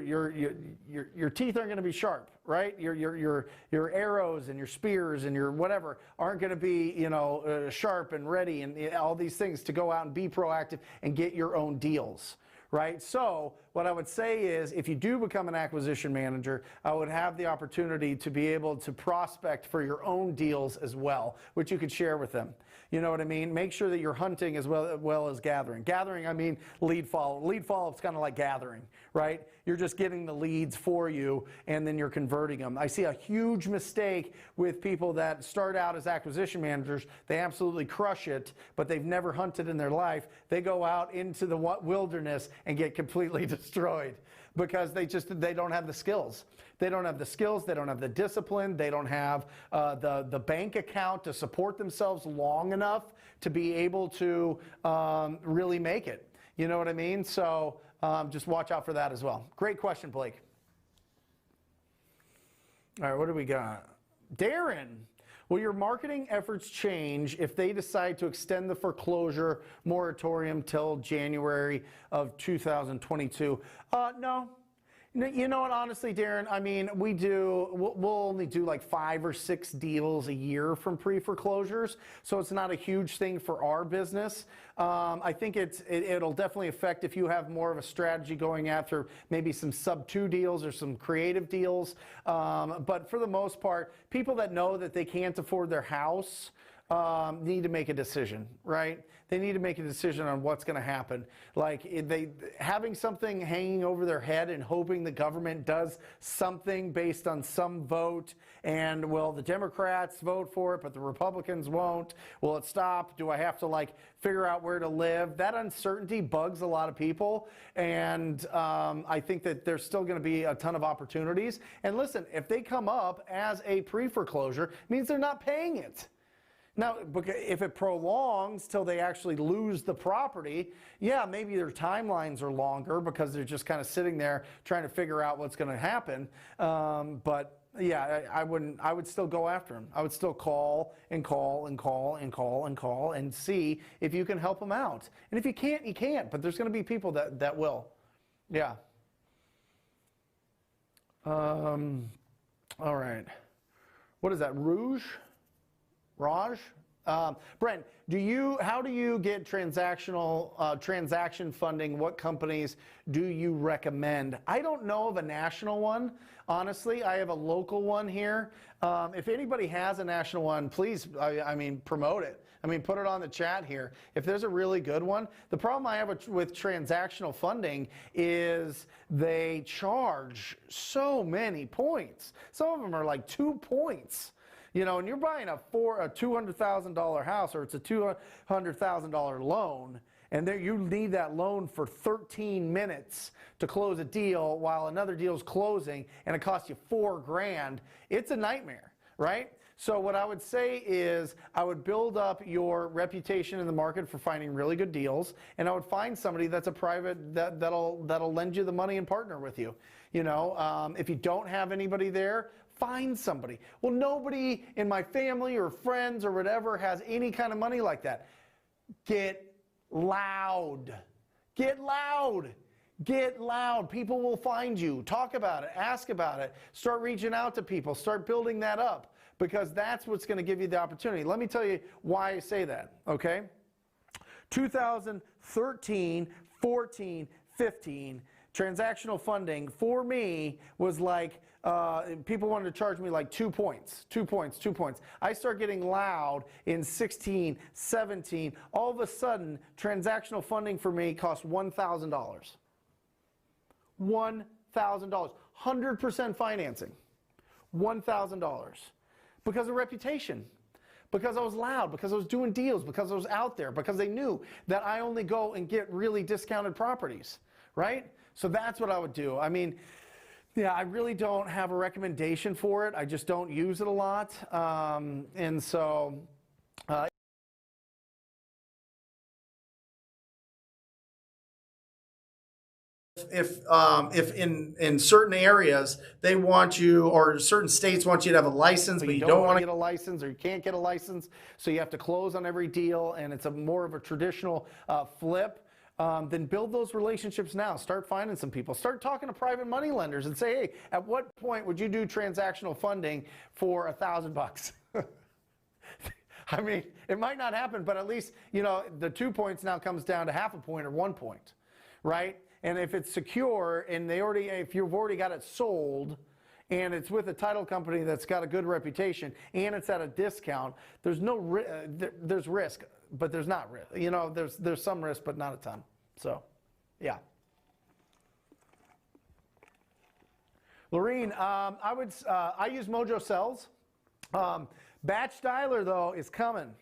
teeth aren't going to be sharp, right? Your arrows and your spears and your whatever aren't going to be, you know, sharp and ready and all these things to go out and be proactive and get your own deals, right? So what I would say is, if you do become an acquisition manager, I would have the opportunity to be able to prospect for your own deals as well, which you could share with them. You know what I mean? Make sure that you're hunting as well as gathering. Gathering, I mean lead follow. Lead follow is kind of like gathering, right? You're just getting the leads for you and then you're converting them. I see a huge mistake with people that start out as acquisition managers. They absolutely crush it, but they've never hunted in their life. They go out into the wilderness and get completely destroyed because they don't have the skills. They don't have the skills, they don't have the discipline, they don't have the bank account to support themselves long enough to be able to really make it. You know what I mean? So just watch out for that as well. Great question, Blake. All right, what do we got? Darren, will your marketing efforts change if they decide to extend the foreclosure moratorium till January of 2022? No. You know what, honestly, Darren, I mean, we'll only do like 5 or 6 deals a year from pre-foreclosures, so it's not a huge thing for our business. I think it'll definitely affect if you have more of a strategy going after maybe some sub-2 deals or some creative deals. But for the most part, people that know that they can't afford their house need to make a decision, right? They need to make a decision on what's going to happen. Like having something hanging over their head and hoping the government does something based on some vote, and well, the Democrats vote for it, but the Republicans won't. Will it stop? Do I have to like figure out where to live? That uncertainty bugs a lot of people, and I think that there's still going to be a ton of opportunities. And listen, if they come up as a pre-foreclosure, it means they're not paying it. Now, if it prolongs till they actually lose the property, yeah, maybe their timelines are longer because they're just kind of sitting there trying to figure out what's going to happen. But yeah, I would still go after them. I would still call and call and call and call and call and see if you can help them out. And if you can't, you can't. But there's going to be people that will. Yeah. All right. What is that? Raj? Brent, how do you get transaction funding? What companies do you recommend? I don't know of a national one. Honestly, I have a local one here. If anybody has a national one, please, I mean, promote it. I mean, put it on the chat here. If there's a really good one, the problem I have with transactional funding is they charge so many points. Some of them are like 2 points. You know, and you're buying a $200,000 house, or it's a $200,000 loan, and you need that loan for 13 minutes to close a deal while another deal's closing, and it costs you $4,000. It's a nightmare, right? So what I would say is I would build up your reputation in the market for finding really good deals, and I would find somebody that's a private that'll lend you the money and partner with you. You know, if you don't have anybody there, find somebody. Well, nobody in my family or friends or whatever has any kind of money like that. Get loud. Get loud. Get loud. People will find you. Talk about it. Ask about it. Start reaching out to people. Start building that up, because that's what's going to give you the opportunity. Let me tell you why I say that, okay? 2013, 14, 15, transactional funding for me was like, people wanted to charge me like 2 points, 2 points, 2 points. I start getting loud in 16, 17. All of a sudden, transactional funding for me cost $1,000. $1,000. 100% financing. $1,000. Because of reputation. Because I was loud, because I was doing deals, because I was out there, because they knew that I only go and get really discounted properties, right? So that's what I would do. I mean, yeah, I really don't have a recommendation for it. I just don't use it a lot. And so if in certain areas they want you, or certain states want you to have a license, but you don't want to get a license, or you can't get a license, so you have to close on every deal, and it's a more of a traditional flip. Then build those relationships now. Start finding some people. Start talking to private money lenders and say, hey, at what point would you do transactional funding for $1,000? I mean, it might not happen, but at least, you know, the 2 points now comes down to half a point or 1 point, right? And if it's secure and if you've already got it sold, and it's with a title company that's got a good reputation, and it's at a discount, there's no there's risk, but there's not risk. You know, there's some risk, but not a ton. So, yeah. Lorene, I use Mojo Sells. Batch dialer though is coming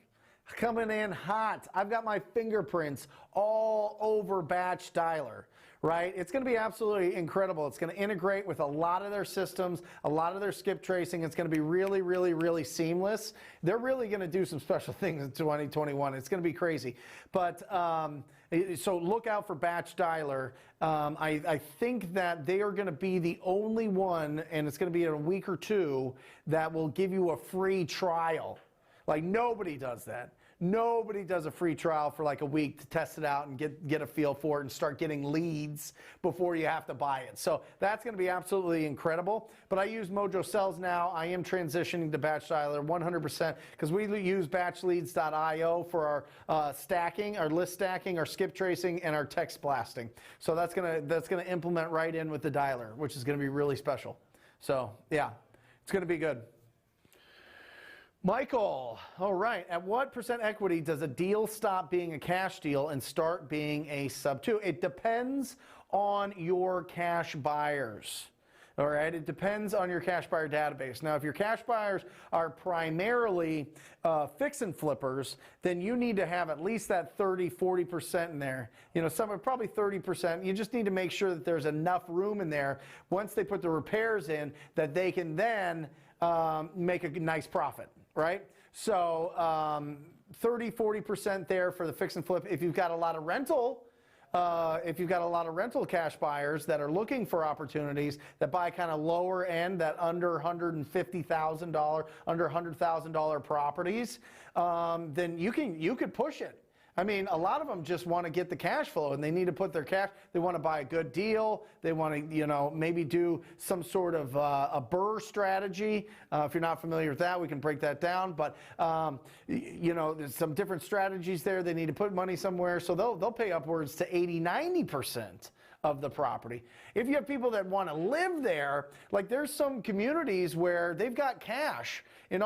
in hot. I've got my fingerprints all over batch dialer. Right? It's going to be absolutely incredible. It's going to integrate with a lot of their systems, a lot of their skip tracing. It's going to be really, really, really seamless. They're really going to do some special things in 2021. It's going to be crazy. But so look out for Batch Dialer. I think that they are going to be the only one, and it's going to be in a week or two, that will give you a free trial. Like, nobody does that. Nobody does a free trial for like a week to test it out and get a feel for it and start getting leads before you have to buy it. So that's going to be absolutely incredible. But I use Mojo Sells now. I am transitioning to Batch Dialer 100% because we use batchleads.io for our stacking, our list stacking, our skip tracing, and our text blasting. So that's gonna implement right in with the dialer, which is going to be really special. So yeah, it's going to be good. Michael, all right. At what percent equity does a deal stop being a cash deal and start being a sub 2? It depends on your cash buyers. All right, it depends on your cash buyer database. Now, if your cash buyers are primarily fix and flippers, then you need to have at least that 30-40% in there. You know, some are probably 30%. You just need to make sure that there's enough room in there once they put the repairs in that they can then make a nice profit. Right? So 30-40% there for the fix and flip. If you've got a lot of rental, cash buyers that are looking for opportunities that buy kind of lower end, that under $150,000, under $100,000 properties, then you could push it. I mean, a lot of them just want to get the cash flow, and they need to put their cash. They want to buy a good deal. They want to, you know, maybe do some sort of a BRRRR strategy. If you're not familiar with that, we can break that down. But you know, there's some different strategies there. They need to put money somewhere, so they'll pay upwards to 80-90% of the property. If you have people that want to live there, like there's some communities where they've got cash. In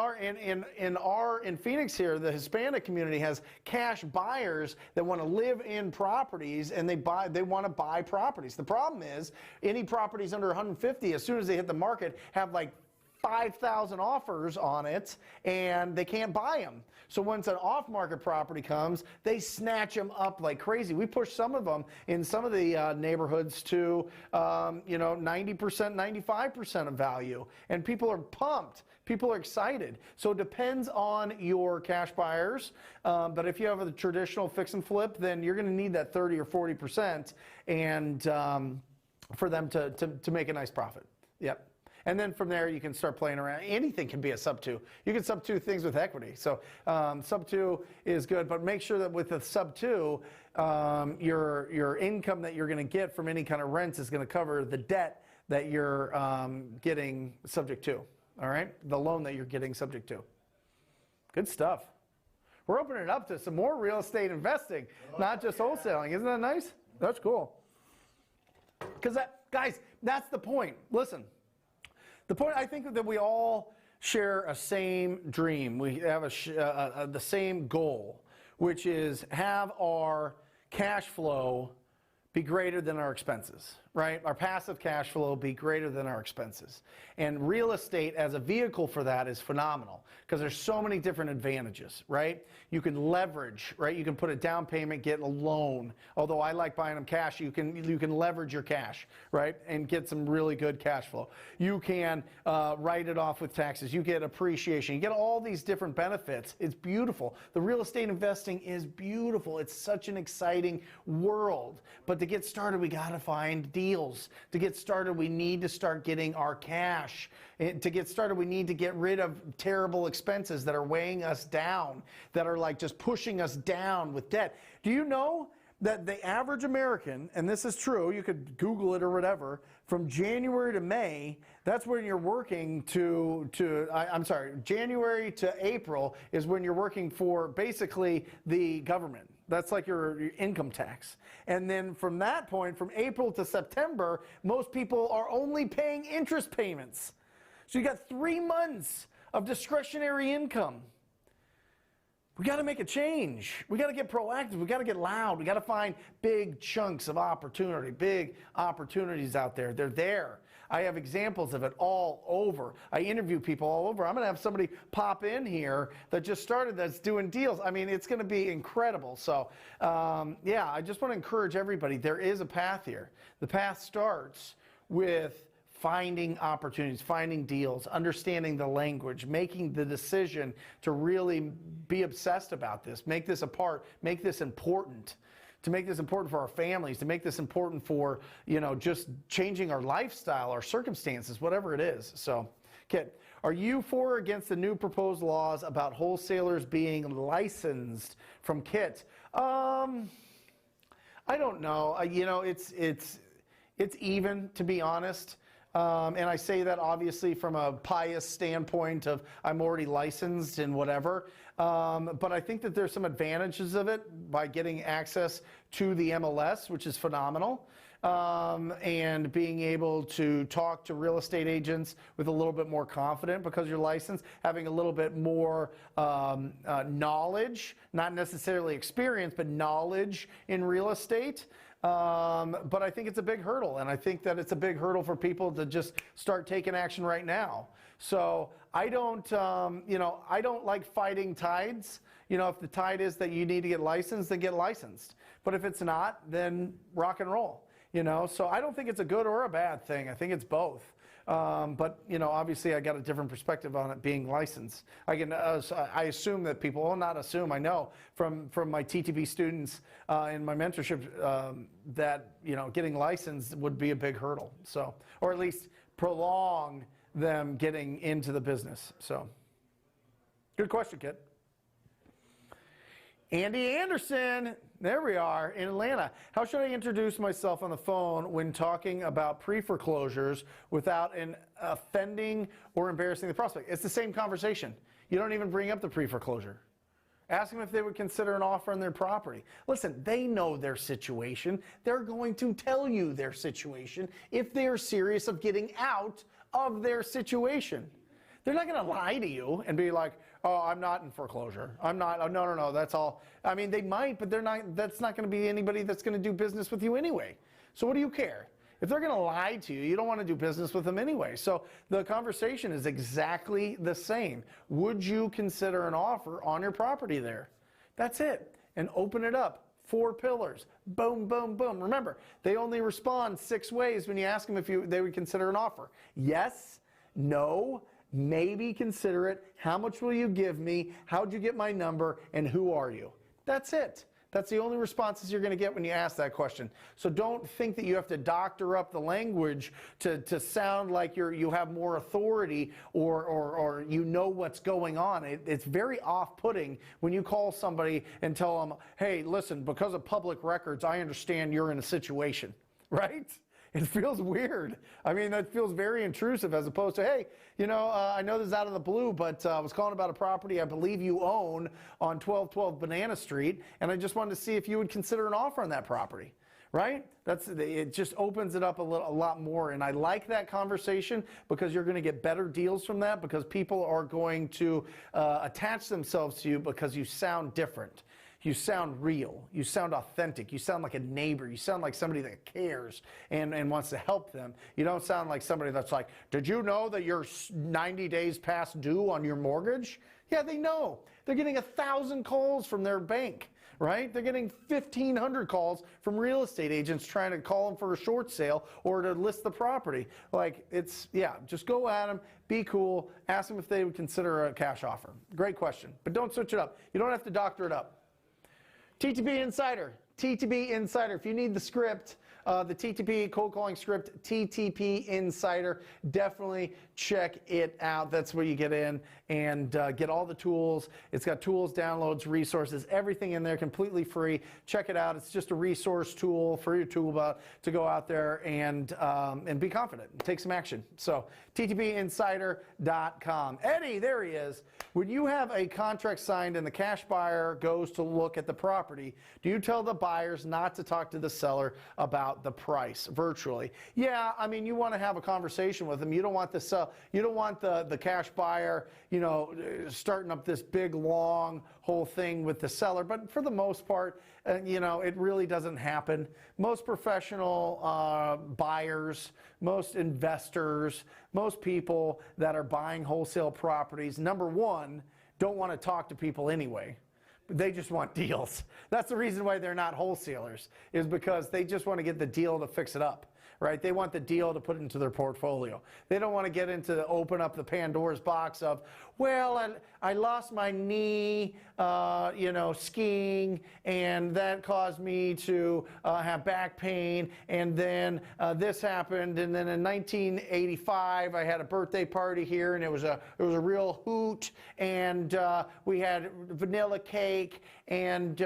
Phoenix here, the Hispanic community has cash buyers that want to live in properties, and they want to buy properties. The problem is any properties under 150, as soon as they hit the market, have like 5,000 offers on it, and they can't buy them. So once an off-market property comes, they snatch them up like crazy. We push some of them in some of the neighborhoods to, you know, 90%, 95% of value, and people are pumped. People are excited. So it depends on your cash buyers. But if you have a traditional fix and flip, then you're going to need that 30 or 40% and for them to make a nice profit. Yep. And then from there, you can start playing around. Anything can be a sub 2. You can sub 2 things with equity. So sub 2 is good, but make sure that with the sub 2, your income that you're going to get from any kind of rent is going to cover the debt that you're getting subject to. All right? The loan that you're getting subject to. Good stuff. We're opening it up to some more real estate investing, not just wholesaling. Isn't that nice? That's cool. Because guys, that's the point. Listen, the point, I think that we all share a same dream. We have the same goal, which is have our cash flow be greater than our expenses, right? Our passive cash flow be greater than our expenses. And real estate as a vehicle for that is phenomenal because there's so many different advantages, right? You can leverage, right? You can put a down payment, get a loan. Although I like buying them cash, you can leverage your cash, right? And get some really good cash flow. You can write it off with taxes. You get appreciation. You get all these different benefits. It's beautiful. The real estate investing is beautiful. It's such an exciting world. But to get started, we got to find deals. To get started, we need to start getting our cash. To get started, we need to get rid of terrible expenses that are weighing us down, that are like just pushing us down with debt. Do you know that the average American, and this is true, you could Google it or whatever, from January to May, that's when you're working January to April is when you're working for basically the government. That's like your income tax. And then from that point, from April to September, most people are only paying interest payments. So you got 3 months of discretionary income. We got to make a change. We got to get proactive. We got to get loud. We got to find big chunks of opportunity, big opportunities out there. They're there. I have examples of it all over. I interview people all over. I'm going to have somebody pop in here that just started that's doing deals. I mean, it's going to be incredible. So, yeah, I just want to encourage everybody. There is a path here. The path starts with finding opportunities, finding deals, understanding the language, making the decision to really be obsessed about this, make this a part, make this important. To make this important for our families, to make this important for, just changing our lifestyle, our circumstances, whatever it is. So, Kit, are you for or against the new proposed laws about wholesalers being licensed? From Kit. I don't know. It's even, to be honest. And I say that obviously from a pious standpoint of I'm already licensed and whatever. But I think that there's some advantages of it by getting access to the MLS, which is phenomenal, and being able to talk to real estate agents with a little bit more confidence because you're licensed, having a little bit more knowledge, not necessarily experience, but knowledge in real estate. But I think it's a big hurdle, and I think that it's a big hurdle for people to just start taking action right now. So I don't like fighting tides. If the tide is that you need to get licensed, then get licensed. But if it's not, then rock and roll. So I don't think it's a good or a bad thing. I think it's both. But obviously I got a different perspective on it being licensed. I assume that people, well, not assume, I know from my TTB students in my mentorship that getting licensed would be a big hurdle. So, or at least prolong them getting into the business. So, good question, Kit. Andy Anderson, there we are in Atlanta. How should I introduce myself on the phone when talking about pre-foreclosures without offending or embarrassing the prospect? It's the same conversation. You don't even bring up the pre-foreclosure. Ask them if they would consider an offer on their property. Listen, they know their situation. They're going to tell you their situation if they are serious of getting out of their situation. They're not going to lie to you and be like, oh, I'm not in foreclosure. I'm not. Oh, no, that's all. I mean, they might, but they're not. That's not going to be anybody that's going to do business with you anyway. So what do you care? If they're going to lie to you, you don't want to do business with them anyway. So the conversation is exactly the same. Would you consider an offer on your property there? That's it. And open it up. 4 pillars. Boom, boom, boom. Remember, they only respond 6 ways when you ask them if they would consider an offer. Yes, no, maybe consider it. How much will you give me? How'd you get my number? And who are you? That's it. That's the only responses you're going to get when you ask that question. So don't think that you have to doctor up the language to sound like you have more authority or you know what's going on. It's very off-putting when you call somebody and tell them, hey, listen, because of public records, I understand you're in a situation, right? It feels weird. I mean, that feels very intrusive as opposed to, hey, I know this is out of the blue, but I was calling about a property I believe you own on 1212 Banana Street, and I just wanted to see if you would consider an offer on that property, right? It just opens it up a lot more. And I like that conversation because you're going to get better deals from that, because people are going to attach themselves to you because you sound different. You sound real. You sound authentic. You sound like a neighbor. You sound like somebody that cares and wants to help them. You don't sound like somebody that's like, did you know that you're 90 days past due on your mortgage? Yeah, they know. They're getting 1,000 calls from their bank, right? They're getting 1,500 calls from real estate agents trying to call them for a short sale or to list the property. Like, just go at them, be cool, ask them if they would consider a cash offer. Great question, but don't switch it up. You don't have to doctor it up. TTP Insider, TTP Insider. If you need the script, the TTP cold calling script, TTP Insider, definitely check it out. That's where you get in and get all the tools. It's got tools, downloads, resources, everything in there, completely free. Check it out. It's just a resource tool for your tool belt to go out there and be confident and take some action. So ttpinsider.com. Eddie, there he is. When you have a contract signed and the cash buyer goes to look at the property, do you tell the buyers not to talk to the seller about the price virtually? Yeah, I mean, you want to have a conversation with them. You don't want the cash buyer, starting up this big long whole thing with the seller. But for the most part, it really doesn't happen. Most professional buyers, most investors, most people that are buying wholesale properties, number one, don't want to talk to people anyway. They just want deals. That's the reason why they're not wholesalers, is because they just want to get the deal to fix it up, right? They want the deal to put into their portfolio. They don't want to get into open up the Pandora's box of, well, I lost my knee, skiing, and that caused me to have back pain, and then this happened, and then in 1985 I had a birthday party here, and it was a real hoot, and we had vanilla cake, and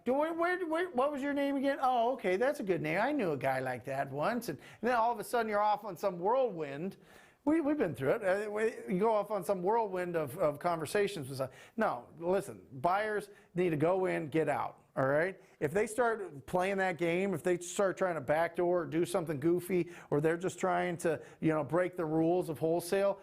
what was your name again? Oh, okay, that's a good name. I knew a guy like that once, and then all of a sudden you're off on some whirlwind. We've been through it. You go off on some whirlwind of conversations with somebody. No, listen, buyers need to go in, get out, all right? If they start playing that game, if they start trying to backdoor or do something goofy, or they're just trying to, break the rules of wholesale,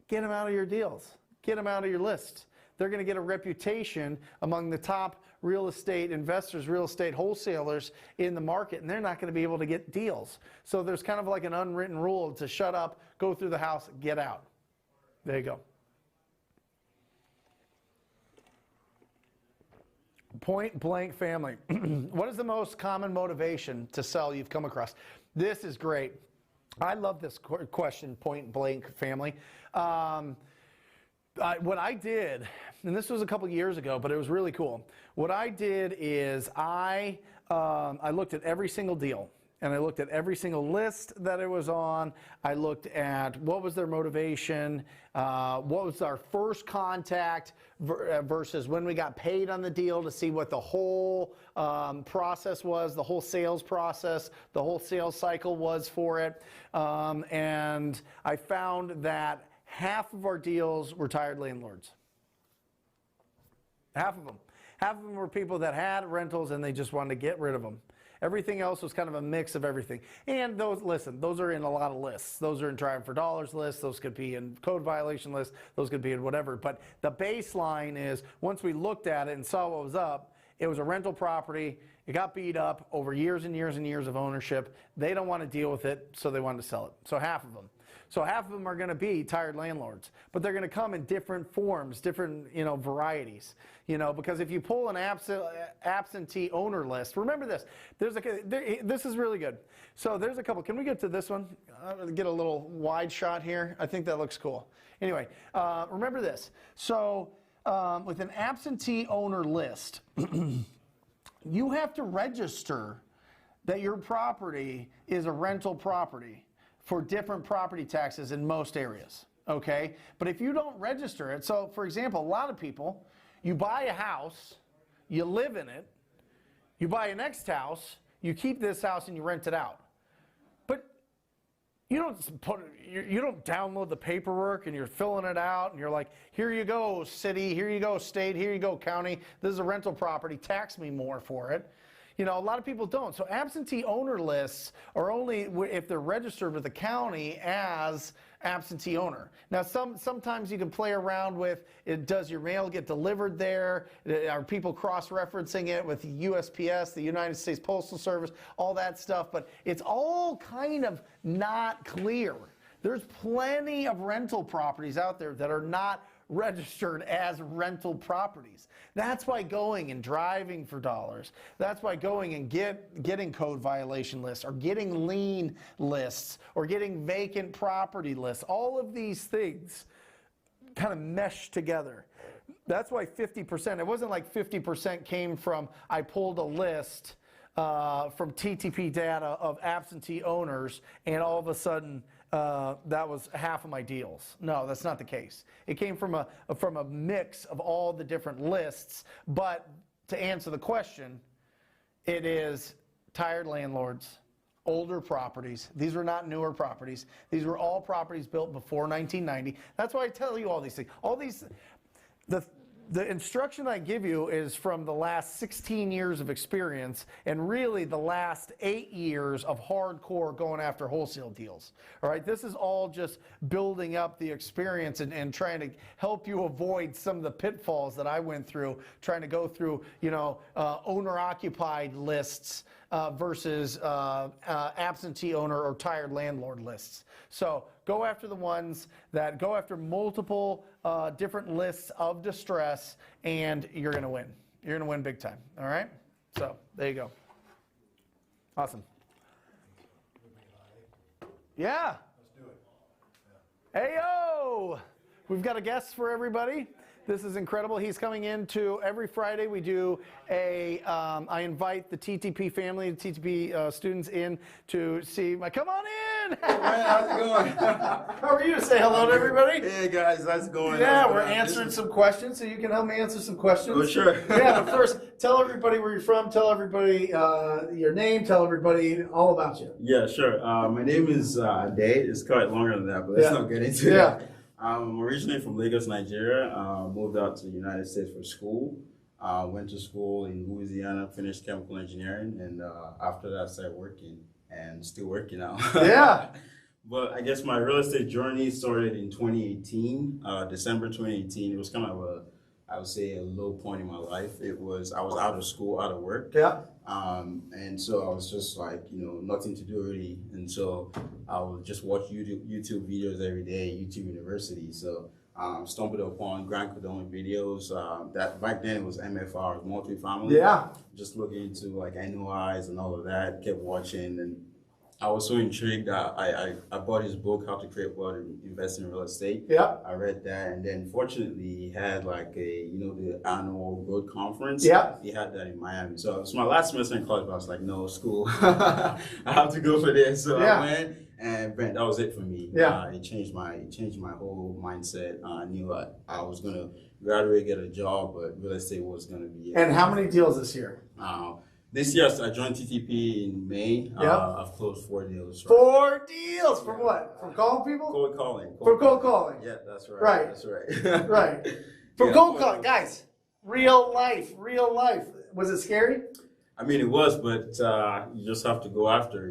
get them out of your deals. Get them out of your lists. They're going to get a reputation among the top real estate investors, real estate wholesalers in the market, and they're not going to be able to get deals. So there's kind of like an unwritten rule to shut up, go through the house, get out. There you go. Point blank family. What is the most common motivation to sell you've come across? This is great. I love this question, point blank family. What I did, and this was a couple years ago, but it was really cool. What I did is I looked at every single deal, and I looked at every single list that it was on. I looked at what was their motivation, what was our first contact versus when we got paid on the deal, to see what the whole process was, the whole sales process, the whole sales cycle was for it. And I found that half of our deals were tired landlords. Half of them. Half of them were people that had rentals and they just wanted to get rid of them. Everything else was kind of a mix of everything. And those are in a lot of lists. Those are in Driving for Dollars lists. Those could be in code violation lists. Those could be in whatever. But the baseline is, once we looked at it and saw what was up, it was a rental property. It got beat up over years and years and years of ownership. They don't want to deal with it, so they wanted to sell it. So half of them. So half of them are going to be tired landlords, but they're going to come in different forms, different varieties. Because if you pull an absentee owner list, remember this. This is really good. So there's a couple. Can we get to this one? Get a little wide shot here. I think that looks cool. Anyway, remember this. So with an absentee owner list, you have to register that your property is a rental property for different property taxes in most areas, okay? But if you don't register it, so for example, a lot of people, you buy a house, you live in it, you buy a next house, you keep this house and you rent it out. But you don't download the paperwork and you're filling it out and you're like, here you go, city, here you go, state, here you go, county, this is a rental property, tax me more for it. you know, a lot of people don't. So absentee owner lists are only if they're registered with the county as absentee owner. Now, sometimes you can play around with, does your mail get delivered there? Are people cross-referencing it with USPS, the United States Postal Service, all that stuff? But it's all kind of not clear. There's plenty of rental properties out there that are not registered as rental properties. That's why going and driving for dollars, that's why going and getting code violation lists or getting lien lists or getting vacant property lists, all of these things kind of mesh together. That's why 50%, it wasn't like 50% came from, I pulled a list from TTP data of absentee owners and all of a sudden that was half of my deals. No, that's not the case. It came from a mix of all the different lists, but to answer the question, it is tired landlords, older properties. These were not newer properties. These were all properties built before 1990. That's why I tell you all these things. All these, the instruction I give you is from the last 16 years of experience and really the last 8 years of hardcore going after wholesale deals. All right, this is all just building up the experience and trying to help you avoid some of the pitfalls that I went through, trying to go through, you know, owner-occupied lists versus absentee owner or tired landlord lists. So go after the ones that go after multiple different lists of distress, and you're going to win. You're going to win big time. All right? So there you go. Awesome. Yeah. Let's do it. Hey, yo! We've got a guest for everybody. This is incredible. He's coming into every Friday. We do I invite the TTP family, the TTP students in to see come on in. Hey, man, how's it going? How are you? Say hello to everybody. Hey guys, how's it going? Yeah, we're answering some questions, so you can help me answer some questions. Oh, sure. Yeah, but first, tell everybody where you're from. Tell everybody your name. Tell everybody all about you. Yeah, sure. My name is Day. It's quite longer than that, but let's not get into that. I'm originally from Lagos, Nigeria. Moved out to the United States for school. Went to school in Louisiana, finished chemical engineering, and after that I started working and still working now. Yeah. But I guess my real estate journey started in 2018, December 2018. It was kind of I would say a low point in my life. I was out of school, out of work. Yeah. And so I was just like, you know, nothing to do really. And so I would just watch YouTube videos every day, YouTube University. So stumbled upon Grant Cardone videos. That back then it was MFR, multifamily. Yeah. Just looking into like NOIs and all of that, kept watching, and I was so intrigued that I bought his book, How to Create Wealth and Invest in Real Estate. Yeah. I read that, and then fortunately he had like the annual growth conference. Yeah. He had that in Miami. So it was my last semester in college, but I was like, no, school. I have to go for this. So I went, and Brent, that was it for me. Yeah. It changed my whole mindset. I knew I was gonna graduate, get a job, but real estate was gonna be it. And how many deals this year? This year, I joined TTP in May. I've closed 4 deals. Right? 4 deals? From what? From calling people? Cold calling. From cold calling? Yeah, that's right. Right. That's right. Right. From cold calling. Guys, real life. Was it scary? I mean, it was, but you just have to go after,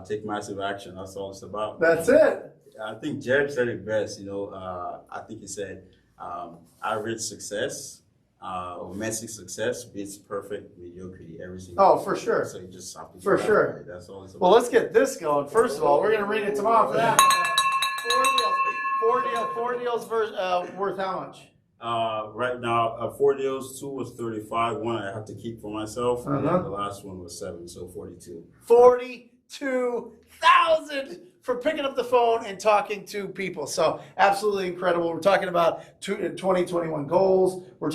take massive action. That's all it's about. That's it. I think Jeb said it best, I think he said, average success, or messy success beats perfect mediocrity every single Oh, for sure. So you just have to for sure. That's all it's about. Well, let's get this going. First of all, we're going to read it tomorrow for that. 4 deals worth how much? Right now, 4 deals, 2 was 35, 1 I have to keep for myself, and then the last one was 7, so 42. 42,000 for picking up the phone and talking to people. So absolutely incredible. We're talking about 2021 goals. We're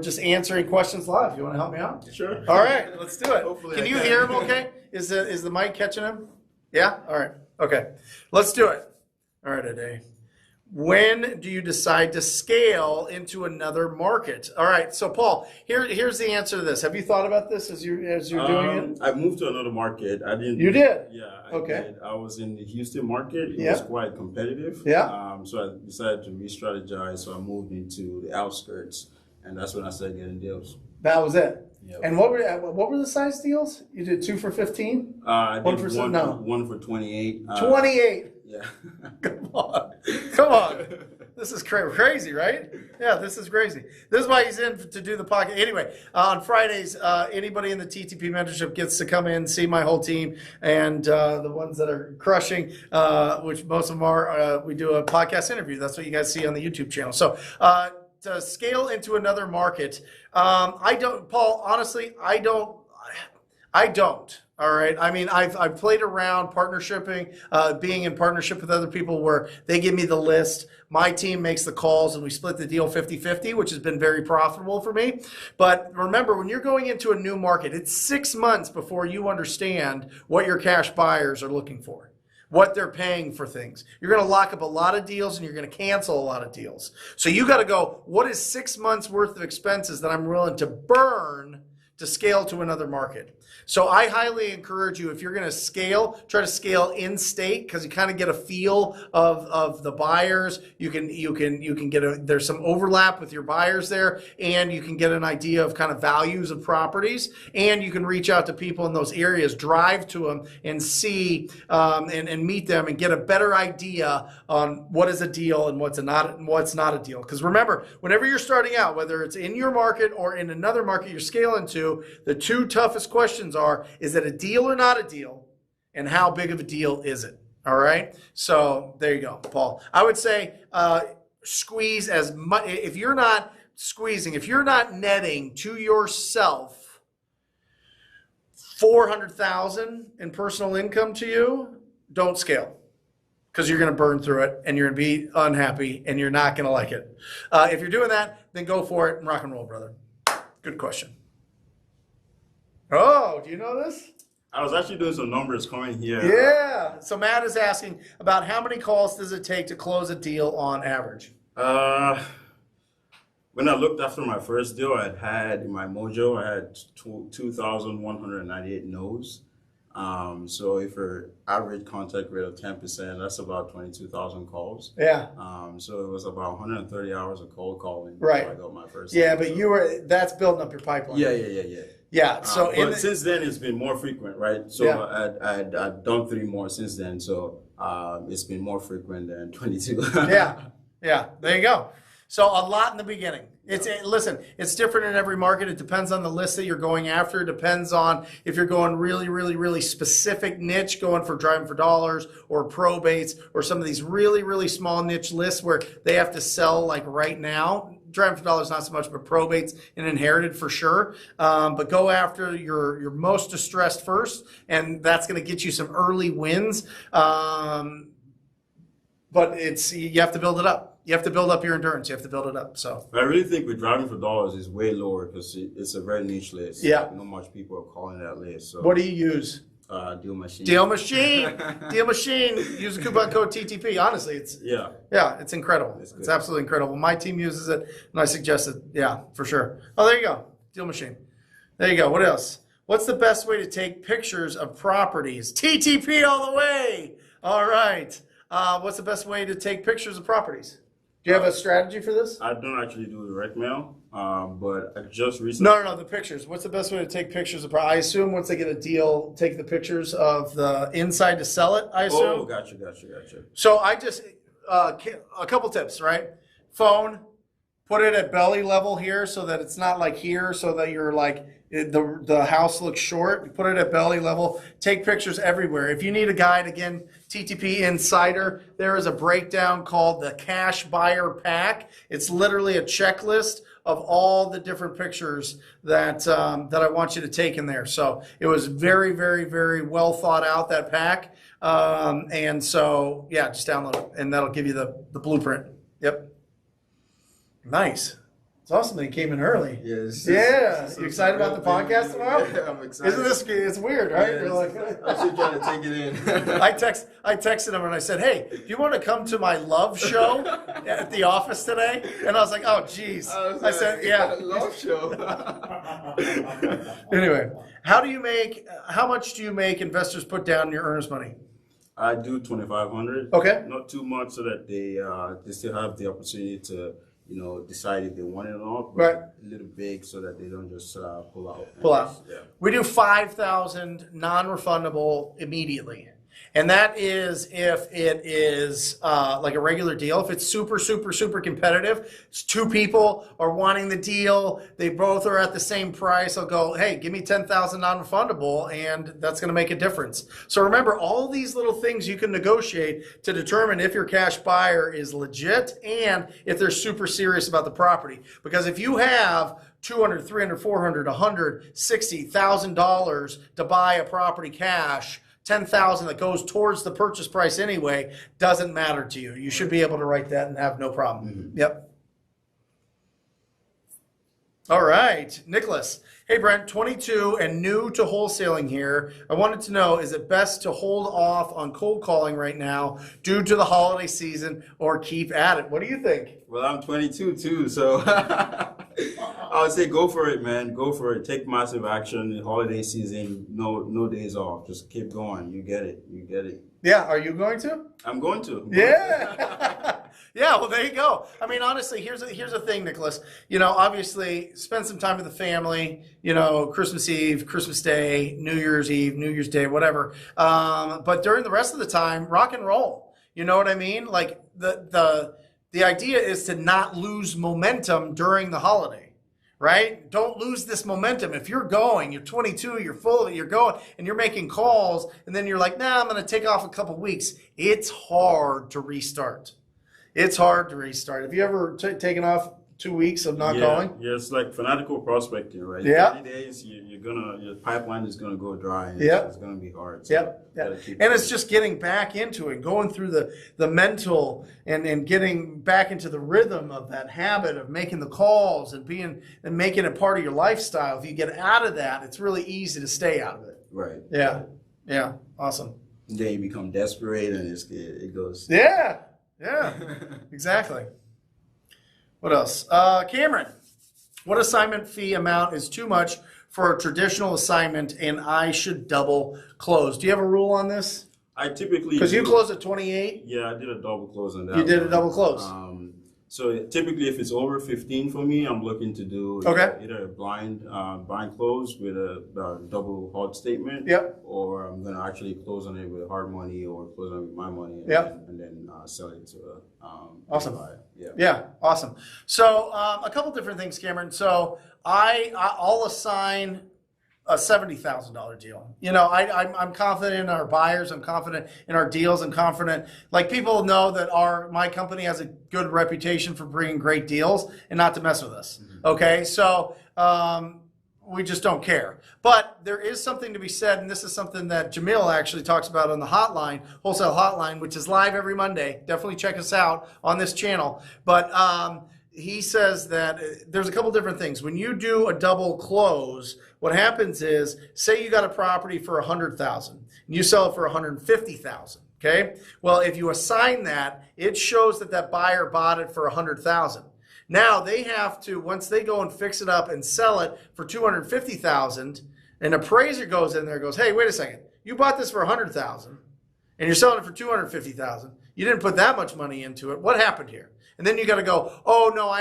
just answering questions live. You want to help me out? Sure. All right, let's do it. Hopefully Can you hear him okay? Is the mic catching him? Yeah? All right. Okay. Let's do it. All right, Ade. When do you decide to scale into another market? All right, so Paul, here's the answer to this. Have you thought about this as you're doing it? I moved to another market. I didn't. You did? Yeah. Okay. I did. I was in the Houston market. It was quite competitive. Yeah. So I decided to re-strategize. So I moved into the outskirts, and that's when I started getting deals. That was it. Yep. And what were the size deals? You did 2 for 15? I One did for one for 28. 28. Yeah. Come on. Come on. This is crazy, right? Yeah, this is crazy. This is why he's in to do the podcast. Anyway, on Fridays, anybody in the TTP mentorship gets to come in, see my whole team, and the ones that are crushing, which most of them are, we do a podcast interview. That's what you guys see on the YouTube channel. So to scale into another market, I don't, Paul, honestly, I don't. All right. I mean, I've played around partnershiping, being in partnership with other people where they give me the list. My team makes the calls and we split the deal 50-50, which has been very profitable for me. But remember, when you're going into a new market, it's 6 months before you understand what your cash buyers are looking for, what they're paying for things. You're going to lock up a lot of deals and you're going to cancel a lot of deals. So you got to go, what is 6 months worth of expenses that I'm willing to burn to scale to another market? So I highly encourage you, if you're going to scale, try to scale in state, because you kind of get a feel of the buyers. You can get there's some overlap with your buyers there, and you can get an idea of kind of values of properties, and you can reach out to people in those areas, drive to them and see and meet them and get a better idea on what is a deal and what's not a deal. Because remember, whenever you're starting out, whether it's in your market or in another market you're scaling to, the two toughest questions are, is it a deal or not a deal? And how big of a deal is it? All right. So there you go, Paul. I would say squeeze as much. If you're not squeezing, if you're not netting to yourself $400,000 in personal income to you, don't scale. Because you're going to burn through it and you're going to be unhappy and you're not going to like it. If you're doing that, then go for it and rock and roll, brother. Good question. Oh, do you know this? I was actually doing some numbers coming here. Yeah. So Matt is asking about how many calls does it take to close a deal on average? When I looked after my first deal, I had in my mojo, I had 2,198 no's. So if your average contact rate of 10%, that's about 22,000 calls. Yeah. So it was about 130 hours of cold calling. Right. I got my first. Yeah, deal, but so. that's building up your pipeline. Yeah. Yeah. So but since then, it's been more frequent, right? So Yeah. I've done 3 more since then. So it's been more frequent than 22. Yeah. There you go. So a lot in the beginning. Listen, it's different in every market. It depends on the list that you're going after. It depends on if you're going really specific niche, going for driving for dollars or probates or some of these really small niche lists where they have to sell like right now. Driving for dollars, not so much, but probates and inherited for sure. But go after your most distressed first, and that's going to get you some early wins. But you have to build it up. You have to build up your endurance. You have to build it up. So I really think with driving for dollars is way lower because it's a very niche list. Yeah. Not much people are calling that list. So what do you use? Deal Machine. Deal Machine. Deal Machine. Use the coupon code TTP. Honestly, it's incredible. It's absolutely incredible. My team uses it, and I suggest it. Yeah, for sure. Oh, there you go. Deal Machine. There you go. What else? What's the best way to take pictures of properties? TTP all the way. All right. What's the best way to take pictures of properties? Do you have a strategy for this? I don't actually do direct mail, but I just recently... No, the pictures. What's the best way to take pictures of property? I assume once they get a deal, take the pictures of the inside to sell it, I assume? Oh, gotcha. So I just, a couple tips, right? Phone, put it at belly level here so that it's not like here so that you're like, the house looks short. You put it at belly level. Take pictures everywhere. If you need a guide, again, TTP Insider, there is a breakdown called the Cash Buyer Pack. It's literally a checklist of all the different pictures that I want you to take in there. So it was very well thought out, that pack. And so, yeah, just download it, and that'll give you the blueprint. Yep. Nice. It's awesome that you came in early. Yes. Yeah. You excited about the podcast tomorrow? Yeah, I'm excited. Isn't this, it's weird, right? Yeah, You're like, I'm still trying to take it in. I texted him and I said, hey, do you want to come to my love show at the office today? And I was like, oh, geez. I said, yeah. Love show. Anyway, how much do you make investors put down your earnest money? I do 2,500. Okay. Not too much so that they still have the opportunity to decide if they want it or not. But Right. a little big so that they don't just pull out. Pull out. Yeah. We do 5,000 non-refundable immediately. And that is if it is like a regular deal. If it's super, super, super competitive, it's two people are wanting the deal, they both are at the same price, I'll go, hey, give me 10,000 non-refundable, and that's going to make a difference. So remember, all these little things you can negotiate to determine if your cash buyer is legit and if they're super serious about the property. Because if you have $200, $300, $400, $100, $60,000 to buy a property cash, 10,000 that goes towards the purchase price anyway, doesn't matter to you. You should be able to write that and have no problem. Mm-hmm. Yep. All right, Nicholas. Hey, Brent, 22 and new to wholesaling here. I wanted to know, is it best to hold off on cold calling right now due to the holiday season or keep at it? What do you think? Well, I'm 22 too, so I would say go for it, man. Go for it. Take massive action. The holiday season, no days off. Just keep going. You get it. You get it. Yeah, are you going to? I'm going to. Yeah. Yeah, well, there you go. I mean, honestly, here's a thing, Nicholas. Obviously, spend some time with the family, Christmas Eve, Christmas Day, New Year's Eve, New Year's Day, whatever. But during the rest of the time, rock and roll. You know what I mean? Like, the idea is to not lose momentum during the holiday. Right? Don't lose this momentum. If you're going, you're 22, you're full, you're going, and you're making calls, and then you're like, nah, I'm going to take off a couple weeks. It's hard to restart. It's hard to restart. Have you ever taken off 2 weeks of not going? Yeah, it's like fanatical prospecting, right? Yeah. 30 days, your pipeline is gonna go dry, and Yep. it's gonna be hard. So Yep. And it's just getting back into it, going through the mental and getting back into the rhythm of that habit of making the calls and making it part of your lifestyle. If you get out of that, it's really easy to stay out of it. Right. Yeah. Yeah. Awesome. Then you become desperate, and it goes. Yeah. Yeah. Exactly. What else? Cameron, what assignment fee amount is too much for a traditional assignment and I should double close? Do you have a rule on this? I typically Because you close at 28. Yeah, I did a double close on that. You did a one. double close. So typically, if it's over 15 for me, I'm looking to do either a blind close with a double hard statement. Yep. Or I'm gonna actually close on it with hard money or close on it with my money. And then sell it to Awesome. buyer. Yeah. Yeah, awesome. So a couple different things, Cameron. So I'll assign a $70,000 deal. I'm confident in our buyers. I'm confident in our deals. I'm confident. Like, people know that my company has a good reputation for bringing great deals and not to mess with us. Mm-hmm. Okay, so we just don't care. But there is something to be said, and this is something that Jamil actually talks about on the hotline, wholesale hotline, which is live every Monday. Definitely check us out on this channel. But he says that there's a couple different things. When you do a double close, what happens is, say you got a property for $100,000 and you sell it for $150,000. Okay. Well, if you assign that, it shows that buyer bought it for $100,000. Now they have to, once they go and fix it up and sell it for $250,000, an appraiser goes in there and goes, hey, wait a second, you bought this for $100,000 and you're selling it for $250,000. You didn't put that much money into it. What happened here? And then you got to go, oh, no,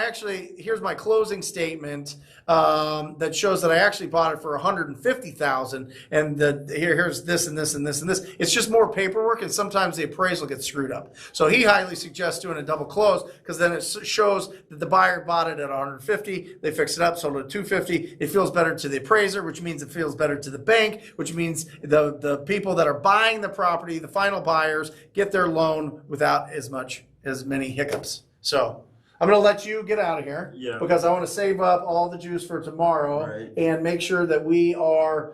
here's my closing statement that shows that I actually bought it for $150,000, and here's this and this and this and this. It's just more paperwork, and sometimes the appraisal gets screwed up. So he highly suggests doing a double close, because then it shows that the buyer bought it at $150, they fix it up, sold it at $250. It feels better to the appraiser, which means it feels better to the bank, which means the people that are buying the property, the final buyers, get their loan without as many hiccups. So I'm going to let you get out of here because I want to save up all the juice for tomorrow and make sure that we are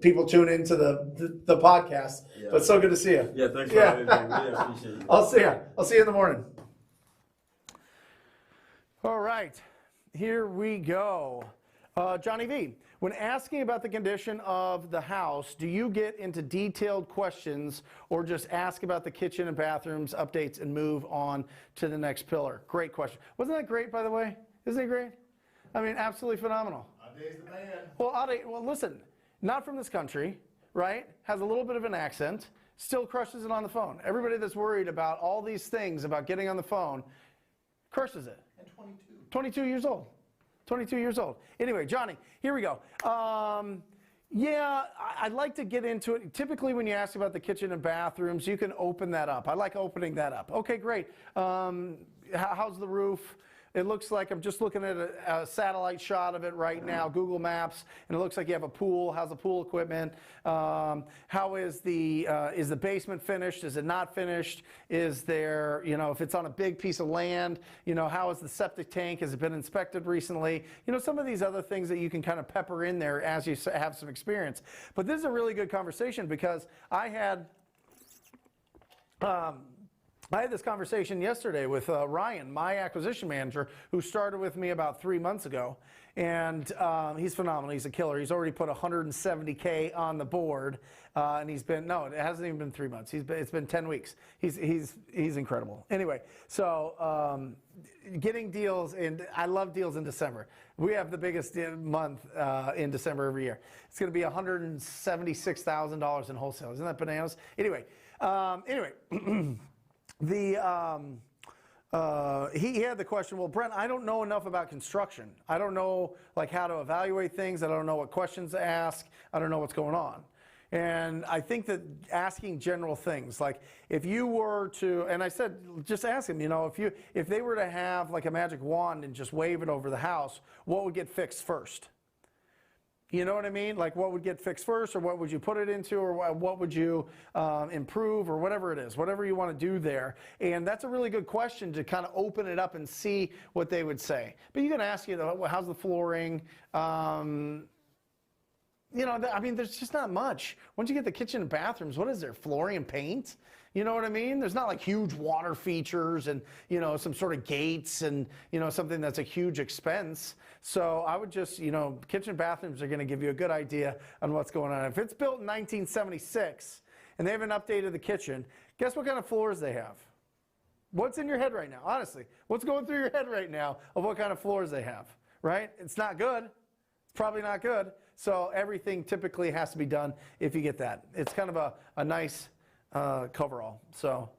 people tune into the podcast. Yeah. But so good to see you. Yeah, thanks for having me. Really appreciate it. I'll see you. I'll see you in the morning. All right, here we go. Johnny V, when asking about the condition of the house, do you get into detailed questions or just ask about the kitchen and bathrooms updates and move on to the next pillar? Great question. Wasn't that great, by the way? Isn't it great? I mean, absolutely phenomenal. Ade's the man. Well, listen, not from this country, right? Has a little bit of an accent, still crushes it on the phone. Everybody that's worried about all these things about getting on the phone Crushes it. And 22. 22 years old. 22 years old. Anyway, Johnny, here we go. Yeah, I'd like to get into it. Typically, when you ask about the kitchen and bathrooms, you can open that up. I like opening that up. Okay, great. How's the roof? It looks like I'm just looking at a satellite shot of it right now, Google Maps, and it looks like you have a pool. How's the pool equipment? How is the basement finished? Is it not finished? Is there, if it's on a big piece of land, how is the septic tank? Has it been inspected recently? Some of these other things that you can kind of pepper in there as you have some experience. But this is a really good conversation because I had this conversation yesterday with Ryan, my acquisition manager, who started with me about 3 months ago. And he's phenomenal. He's a killer. He's already put $170K on the board. And it hasn't even been 3 months. It's been 10 weeks. He's incredible. Anyway, so getting deals, and I love deals in December. We have the biggest month in December every year. It's going to be $176,000 in wholesale. Isn't that bananas? Anyway. He had the question, well, Brent, I don't know enough about construction. I don't know how to evaluate things. I don't know what questions to ask. I don't know what's going on. And I think that asking general things, like if you were to, and I said, just ask him, if they were to have a magic wand and just wave it over the house, what would get fixed first? You know what I mean? What would get fixed first, or what would you put it into, or what would you improve, or whatever it is, whatever you want to do there. And that's a really good question to kind of open it up and see what they would say. But you can ask, how's the flooring? There's just not much. Once you get the kitchen and bathrooms, what is there? Flooring and paint? You know what I mean? There's not huge water features and, some sort of gates and, something that's a huge expense. So I would just, kitchen and bathrooms are going to give you a good idea on what's going on. If it's built in 1976 and they haven't updated the kitchen, guess what kind of floors they have? What's in your head right now? Honestly, what's going through your head right now of what kind of floors they have, right? It's not good. It's probably not good. So everything typically has to be done if you get that. It's kind of a nice coverall. So,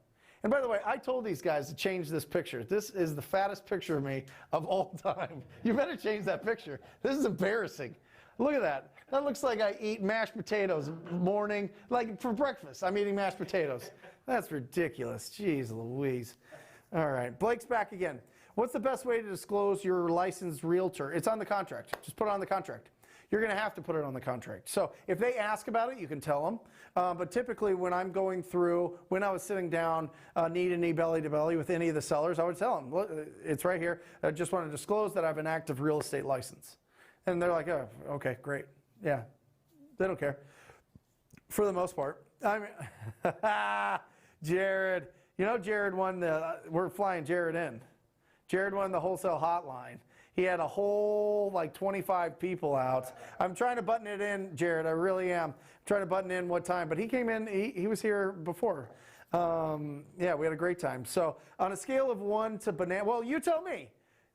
and by the way, I told these guys to change this picture. This is the fattest picture of me of all time. You better change that picture. This is embarrassing. Look at that. That looks like I eat mashed potatoes morning, for breakfast. I'm eating mashed potatoes. That's ridiculous. Jeez Louise. All right, Blake's back again. What's the best way to disclose your licensed realtor? It's on the contract. Just put it on the contract. You're going to have to put it on the contract. So if they ask about it, you can tell them. But typically when I'm going through, when I was sitting down knee to knee, belly to belly with any of the sellers, I would tell them, look, it's right here. I just want to disclose that I have an active real estate license. And they're like, oh, okay, great. Yeah, they don't care. For the most part. Jared, Jared won we're flying Jared in. Jared won the wholesale hotline. He had a whole 25 people out. I'm trying to button it in, Jared. I really am. I'm trying to button in what time. But he came in. He was here before. Yeah, we had a great time. So on a scale of 1 to banana, well, you tell me.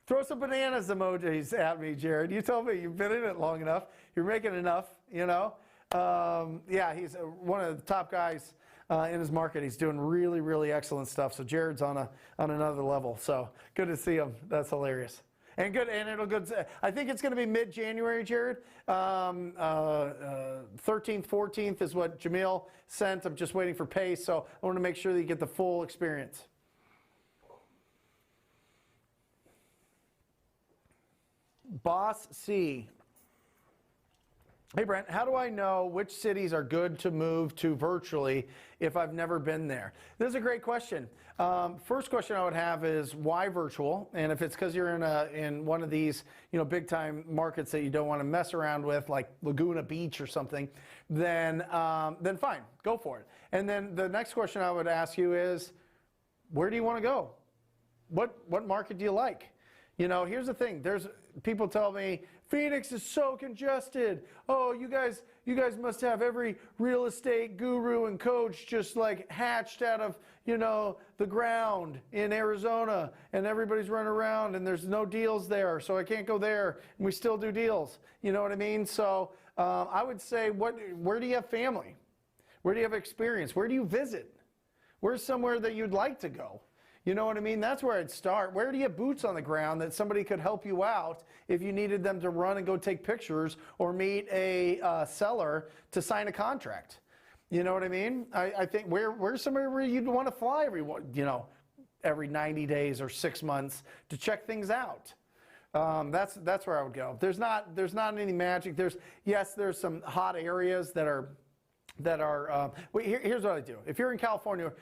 Throw some bananas emojis at me, Jared. You tell me. You've been in it long enough. You're making enough, Yeah, he's one of the top guys in his market. He's doing really, really excellent stuff. So Jared's on another level. So good to see him. That's hilarious. And good, and it'll good. I think it's going to be mid-January, Jared. 13th, 14th is what Jamil sent. I'm just waiting for pay, so I want to make sure that you get the full experience. Boss C. Hey, Brent, how do I know which cities are good to move to virtually if I've never been there? This is a great question. First question I would have is why virtual? And if it's because you're in one of these big time markets that you don't want to mess around with, like Laguna Beach or something, then fine, go for it. And then the next question I would ask you is, where do you want to go? What market do you like? Here's the thing. There's people tell me Phoenix is so congested. Oh, you guys must have every real estate guru and coach just hatched out of, the ground in Arizona, and everybody's running around and there's no deals there, so I can't go there, and we still do deals. You know what I mean? So I would say, where do you have family? Where do you have experience? Where do you visit? Where's somewhere that you'd like to go? You know what I mean? That's where I'd start. Where do you have boots on the ground that somebody could help you out if you needed them to run and go take pictures or meet a seller to sign a contract? You know what I mean? I think where's somewhere where you'd want to fly every 90 days or 6 months to check things out. That's where I would go. There's not any magic. There's some hot areas that are. Here's what I do. If you're in California,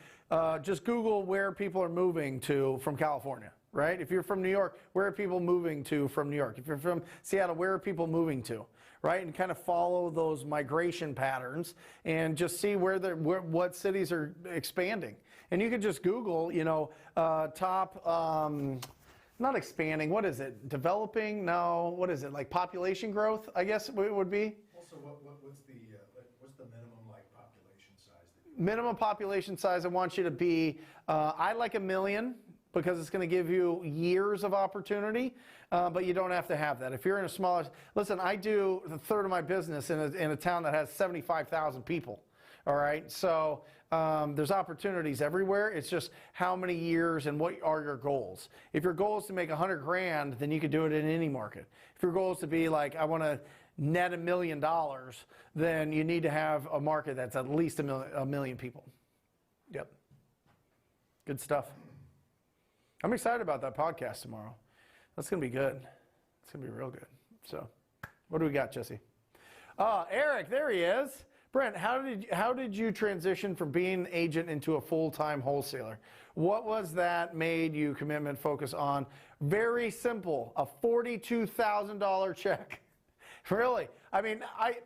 just Google where people are moving to from California, right? If you're from New York, where are people moving to from New York? If you're from Seattle, where are people moving to, right? And kind of follow those migration patterns and just see what cities are expanding. And you can just Google, top, not expanding, what is it? Developing? No, what is it? Like population growth, I guess it would be. Also, what's the minimum population size? Minimum population size, I want you to be, I like 1 million because it's going to give you years of opportunity, but you don't have to have that. If you're in a smaller, listen, I do a third of my business in a town that has 75,000 people. All right, so there's opportunities everywhere. It's just how many years and what are your goals. If your goal is to make 100 grand, then you could do it in any market. If your goal is to be like, I want to net $1 million, then you need to have a market that's at least a million people. Yep. Good stuff. I'm excited about that podcast tomorrow. That's going to be good. It's going to be real good. So what do we got, Jesse? Eric, there he is. Brent, how did you transition from being an agent into a full-time wholesaler? What was that made you commitment focus on? Very simple, a $42,000 check. Really? I mean, I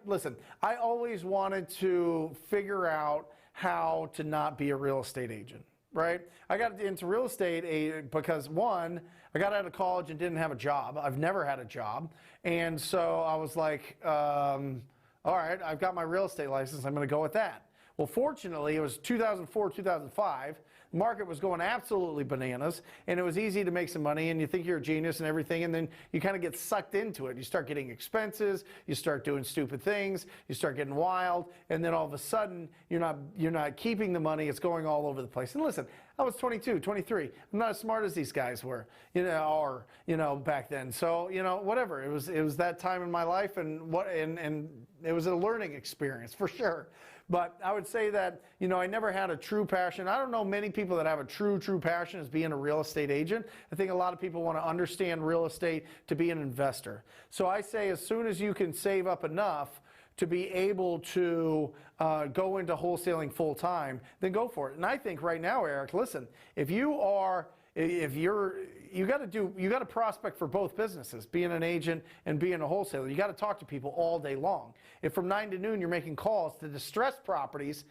always wanted to figure out how to not be a real estate agent, right? I got into real estate because one, I got out of college and didn't have a job. I've never had a job. And so I was like, all right, I've got my real estate license. I'm going to go with that. Well, fortunately, it was 2004, 2005. The market was going absolutely bananas, and it was easy to make some money, and you think you're a genius and everything, and then you kind of get sucked into it. You start getting expenses. You start doing stupid things. You start getting wild, and then all of a sudden, you're not keeping the money. It's going all over the place. And listen, I was 22, 23. I'm not as smart as these guys were, back then. So, whatever. It was that time in my life, and it was a learning experience for sure. But I would say that, I never had a true passion. I don't know many people that have a true passion as being a real estate agent. I think a lot of people want to understand real estate to be an investor. So I say as soon as you can save up enough to be able to go into wholesaling full time, then go for it. And I think right now, Eric, listen, you got to prospect for both businesses, being an agent and being a wholesaler. You got to talk to people all day long. If from 9 to noon you're making calls to distressed properties,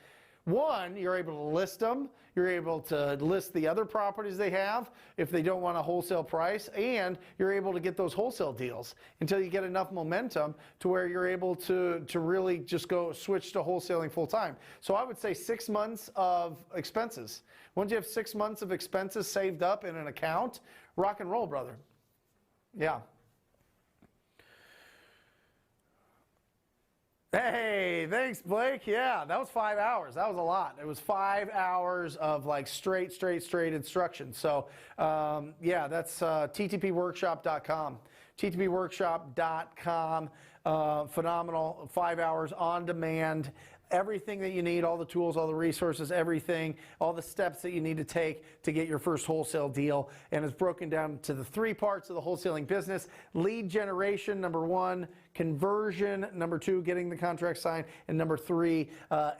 one, you're able to list them. You're able to list the other properties they have if they don't want a wholesale price, and you're able to get those wholesale deals until you get enough momentum to where you're able to really just go switch to wholesaling full time. So I would say 6 months of expenses. Once you have 6 months of expenses saved up in an account, rock and roll, brother. Yeah. Hey, thanks, Blake. Yeah, that was 5 hours. That was a lot. It was 5 hours of like straight instruction. So, yeah, that's ttpworkshop.com. ttpworkshop.com. Phenomenal. 5 hours on demand. Everything that you need, all the tools, all the resources, everything, all the steps that you need to take to get your first wholesale deal. And it's broken down to the 3 parts of the wholesaling business: lead generation, number 1, conversion, number 2, getting the contract signed, and number 3,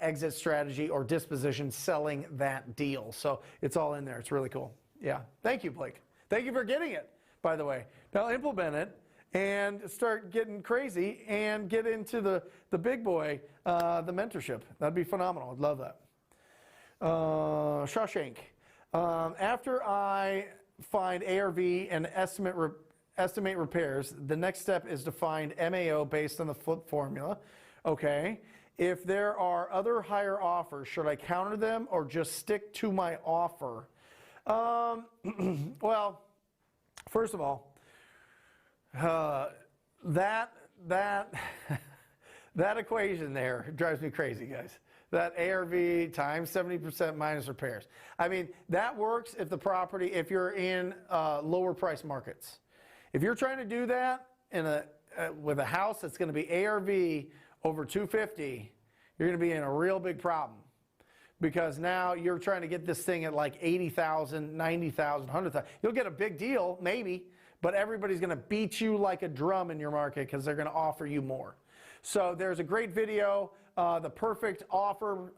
exit strategy or disposition, selling that deal. So it's all in there. It's really cool. Yeah. Thank you, Blake. Thank you for getting it, by the way. Now implement it and start getting crazy and get into the big boy, the mentorship. That'd be phenomenal. I'd love that. Shawshank. After I find ARV and estimate repairs, the next step is to find MAO based on the flip formula. Okay. If there are other higher offers, should I counter them or just stick to my offer? Well, first of all, that equation there drives me crazy, guys. That ARV times 70% minus repairs. I mean, that works if the property, if you're in lower price markets. If you're trying to do that with a house that's going to be ARV over 250, you're going to be in a real big problem. Because now you're trying to get this thing at like 80,000, 90,000, 100,000. You'll get a big deal, maybe, but everybody's going to beat you like a drum in your market because they're going to offer you more. So there's a great video, the perfect offer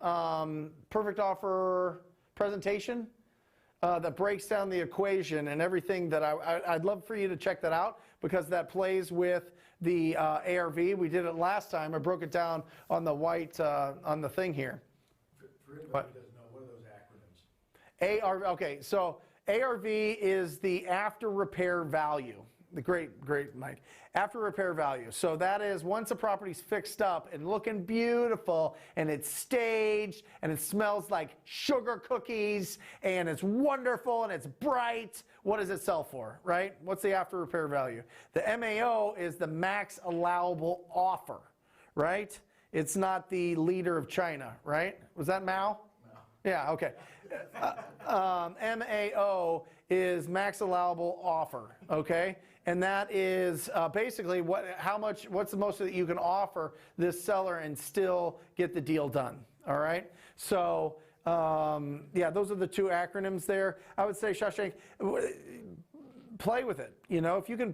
presentation that breaks down the equation and everything that I'd love for you to check that out because that plays with the ARV. We did it last time. I broke it down on the white, on the thing here. For anybody who doesn't know, what are those acronyms? ARV, okay, so ARV is the after repair value. The great Mike. After repair value. So that is once a property's fixed up and looking beautiful and it's staged and it smells like sugar cookies and it's wonderful and it's bright, what does it sell for, right? What's the after repair value? The MAO is the max allowable offer, right? It's not the leader of China, right? Was that Mao? No. Yeah, okay. MAO is max allowable offer, okay? And that is basically what's the most that you can offer this seller and still get the deal done, all right? So, yeah, those are the two acronyms there. I would say, Shashank, play with it. You know, if you could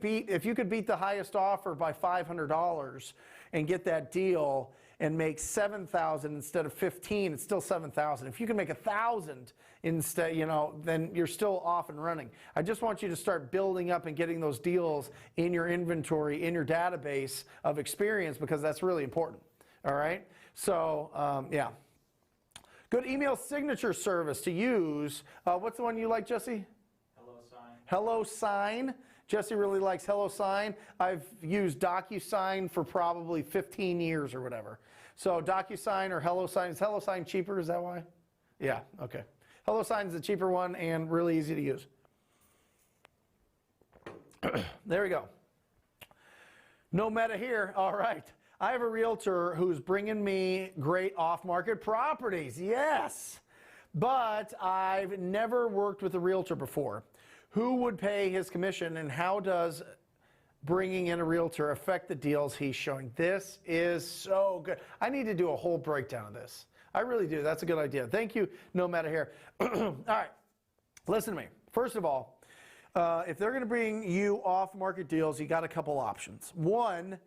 beat the highest offer by $500 and get that deal and make $7,000 instead of $15,000, it's still $7,000. If you can make $1,000 instead, you know, then you're still off and running. I just want you to start building up and getting those deals in your inventory, in your database of experience, because that's really important. All right. So, yeah. Good email signature service to use. What's the one you like, Jesse? HelloSign. Jesse really likes HelloSign. I've used DocuSign for probably 15 years or whatever. So DocuSign or HelloSign. Is HelloSign cheaper? Is that why? Yeah, okay. HelloSign is the cheaper one and really easy to use. There we go. No meta here. All right. I have a realtor who's bringing me great off-market properties. Yes. But I've never worked with a realtor before. Who would pay his commission, and how does bringing in a realtor affect the deals he's showing? This is so good. I need to do a whole breakdown of this. I really do. That's a good idea. Thank you, No Matter Here. All right, listen to me. First of all, if they're going to bring you off-market deals, you got a couple options. One,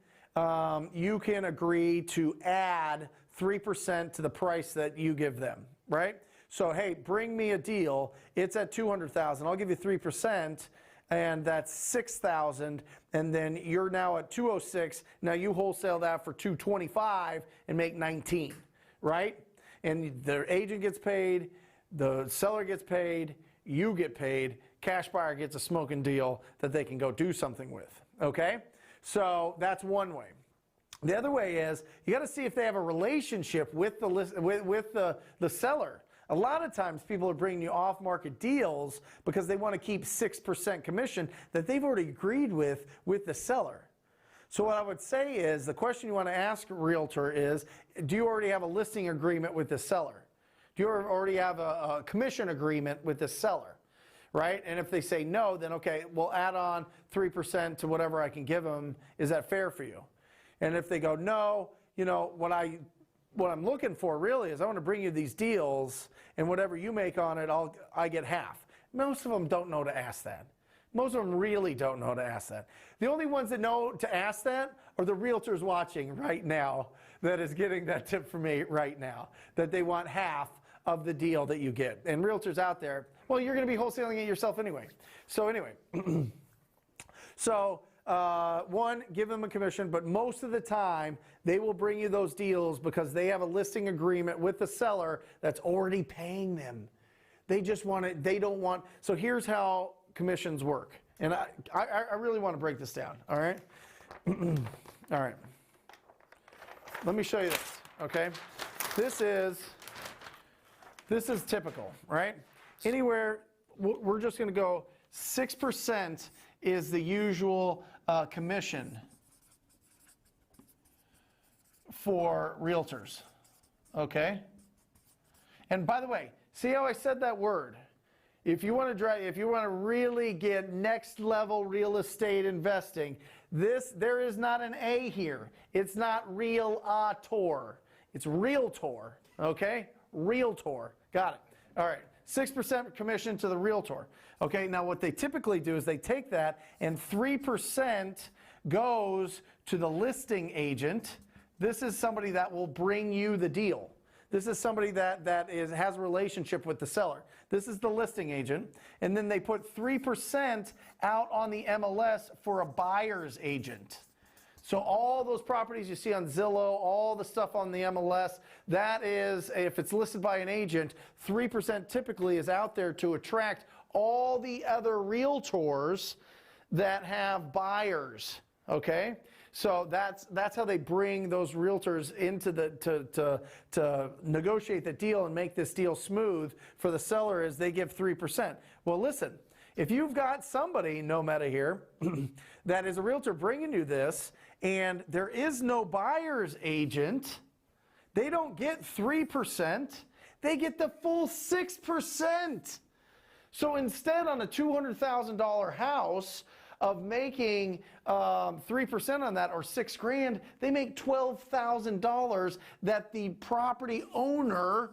you can agree to add 3% to the price that you give them, right? So, hey, bring me a deal. It's at $200,000. I'll give you 3%, and that's $6,000. And then you're now at $206,000. Now you wholesale that for $225,000 and make $19,000, right? And the agent gets paid, the seller gets paid, you get paid. Cash buyer gets a smoking deal that they can go do something with. Okay, so that's one way. The other way is you got to see if they have a relationship with the seller. A lot of times people are bringing you off-market deals because they want to keep 6% commission that they've already agreed with the seller. So what I would say is the question you want to ask a realtor is, do you already have a listing agreement with the seller? Do you already have a commission agreement with the seller? Right? And if they say no, then okay, we'll add on 3% to whatever I can give them. Is that fair for you? And if they go no, you know, what I'm looking for really is I want to bring you these deals, and whatever you make on it, I get half. Most of them don't know to ask that. Most of them really don't know to ask that. The only ones that know to ask that are the realtors watching right now that is getting that tip from me right now, that they want half of the deal that you get. And realtors out there, well, you're going to be wholesaling it yourself anyway. So anyway, one, give them a commission, but most of the time they will bring you those deals because they have a listing agreement with the seller that's already paying them. They just want it, they don't want, so here's how commissions work. And I really want to break this down, all right? All right. Let me show you this, okay? This is typical, right? Anywhere, we're just going to go 6% is the usual commission for realtors, okay? And by the way, see how I said that word? If you want to really get next level real estate investing, there is not an A here. It's not realtor. It's realtor. Okay? Realtor. Got it. All right. 6% commission to the realtor. Okay, now what they typically do is they take that and 3% goes to the listing agent. This is somebody that will bring you the deal. This is somebody that has a relationship with the seller. This is the listing agent. And then they put 3% out on the MLS for a buyer's agent. So all those properties you see on Zillow, all the stuff on the MLS, that is, if it's listed by an agent, 3% typically is out there to attract all the other realtors that have buyers, okay? So that's how they bring those realtors into to negotiate the deal and make this deal smooth for the seller is they give 3%. Well, listen, if you've got somebody, no meta here, that is a realtor bringing you this, and there is no buyer's agent, they don't get 3%, they get the full 6%. So instead on a $200,000 house of making 3% on that, or $6,000, they make $12,000 that the property owner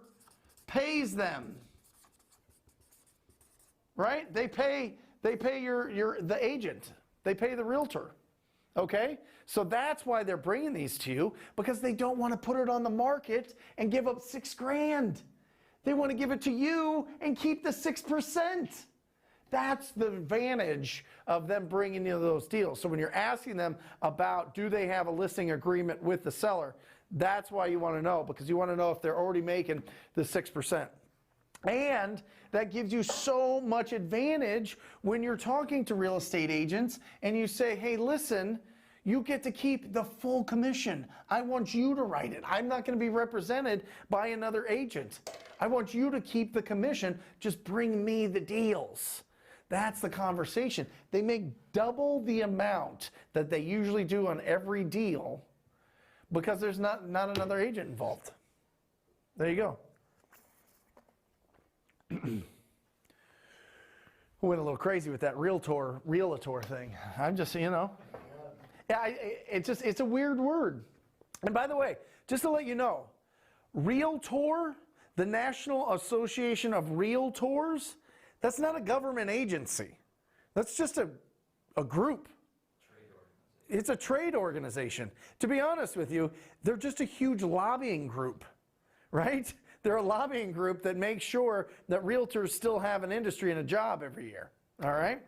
pays them. Right? They pay the agent. They pay the realtor. Okay? So that's why they're bringing these to you, because they don't want to put it on the market and give up $6,000. They want to give it to you and keep the 6%. That's the advantage of them bringing you those deals. So when you're asking them about do they have a listing agreement with the seller, that's why you want to know, because you want to know if they're already making the 6%. And that gives you so much advantage when you're talking to real estate agents and you say, hey, listen, you get to keep the full commission. I want you to write it. I'm not going to be represented by another agent. I want you to keep the commission. Just bring me the deals. That's the conversation. They make double the amount that they usually do on every deal because there's not another agent involved. There you go. Went a little crazy with that realtor thing. I'm just, yeah, it's a weird word. And by the way, just to let you know, realtor, the National Association of Realtors, that's not a government agency. That's just a group. It's a trade organization. To be honest with you, they're just a huge lobbying group, right? They're a lobbying group that makes sure that realtors still have an industry and a job every year, all right?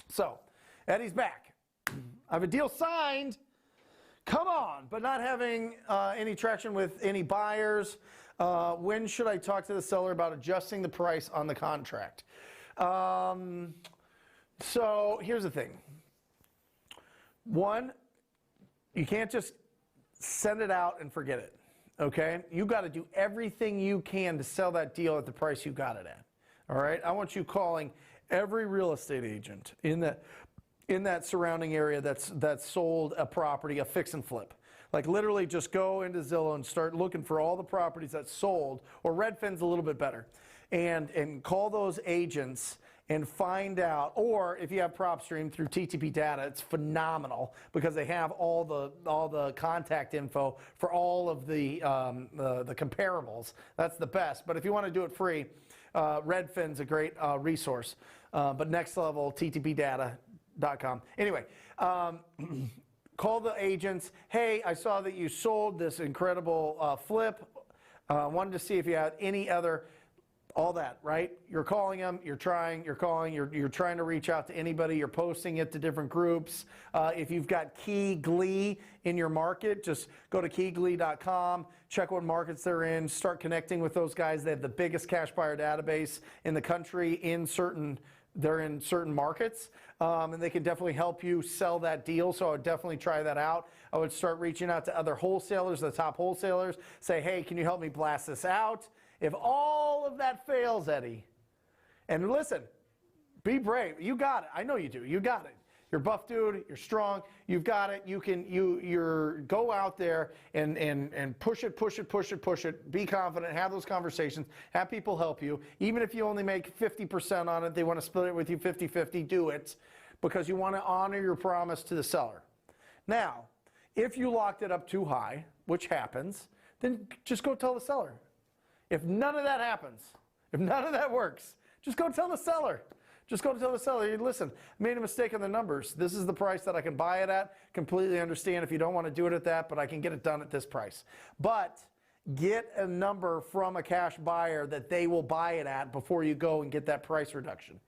So, Eddie's back. I have a deal signed, come on, but not having any traction with any buyers. When should I talk to the seller about adjusting the price on the contract? So, here's the thing. One, you can't just send it out and forget it. Okay, you got to do everything you can to sell that deal at the price you got it at. All right, I want you calling every real estate agent in that surrounding area that's sold a property, a fix and flip. Like literally, just go into Zillow and start looking for all the properties that's sold, or Redfin's a little bit better, and call those agents and find out, or if you have PropStream through TTP data, it's phenomenal because they have all the contact info for all of the comparables. That's the best. But if you want to do it free, Redfin's a great resource. But next level, ttpdata.com. Anyway, call the agents. Hey, I saw that you sold this incredible flip. Wanted to see if you had any other. All that, right? You're calling them, you're trying to reach out to anybody, you're posting it to different groups. If you've got Key Glee in your market, just go to keyglee.com, check what markets they're in, start connecting with those guys. They have the biggest cash buyer database in the country they're in certain markets, and they can definitely help you sell that deal, so I would definitely try that out. I would start reaching out to other wholesalers, the top wholesalers, say, hey, can you help me blast this out? If all of that fails, Eddie, and listen, be brave. You got it. I know you do. You got it. You're a buff dude, you're strong, you've got it, you're go out there and push it, be confident, have those conversations, have people help you. Even if you only make 50% on it, they want to split it with you 50-50, do it, because you want to honor your promise to the seller. Now, if you locked it up too high, which happens, then just go tell the seller. If none of that happens, if none of that works, just go tell the seller. Just go tell the seller, listen, I made a mistake on the numbers. This is the price that I can buy it at. Completely understand if you don't want to do it at that, but I can get it done at this price. But get a number from a cash buyer that they will buy it at before you go and get that price reduction.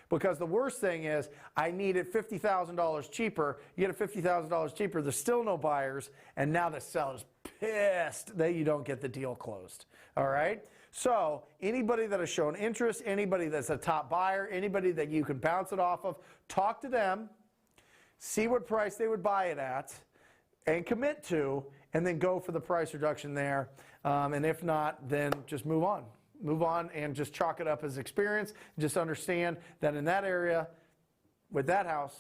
Because the worst thing is, I need it $50,000 cheaper. You get it $50,000 cheaper, there's still no buyers, and now the seller's pissed that you don't get the deal closed. All right? So anybody that has shown interest, anybody that's a top buyer, anybody that you can bounce it off of, talk to them, see what price they would buy it at, and commit to, and then go for the price reduction there. And if not, then just move on. Move on and just chalk it up as experience. Just understand that in that area, with that house,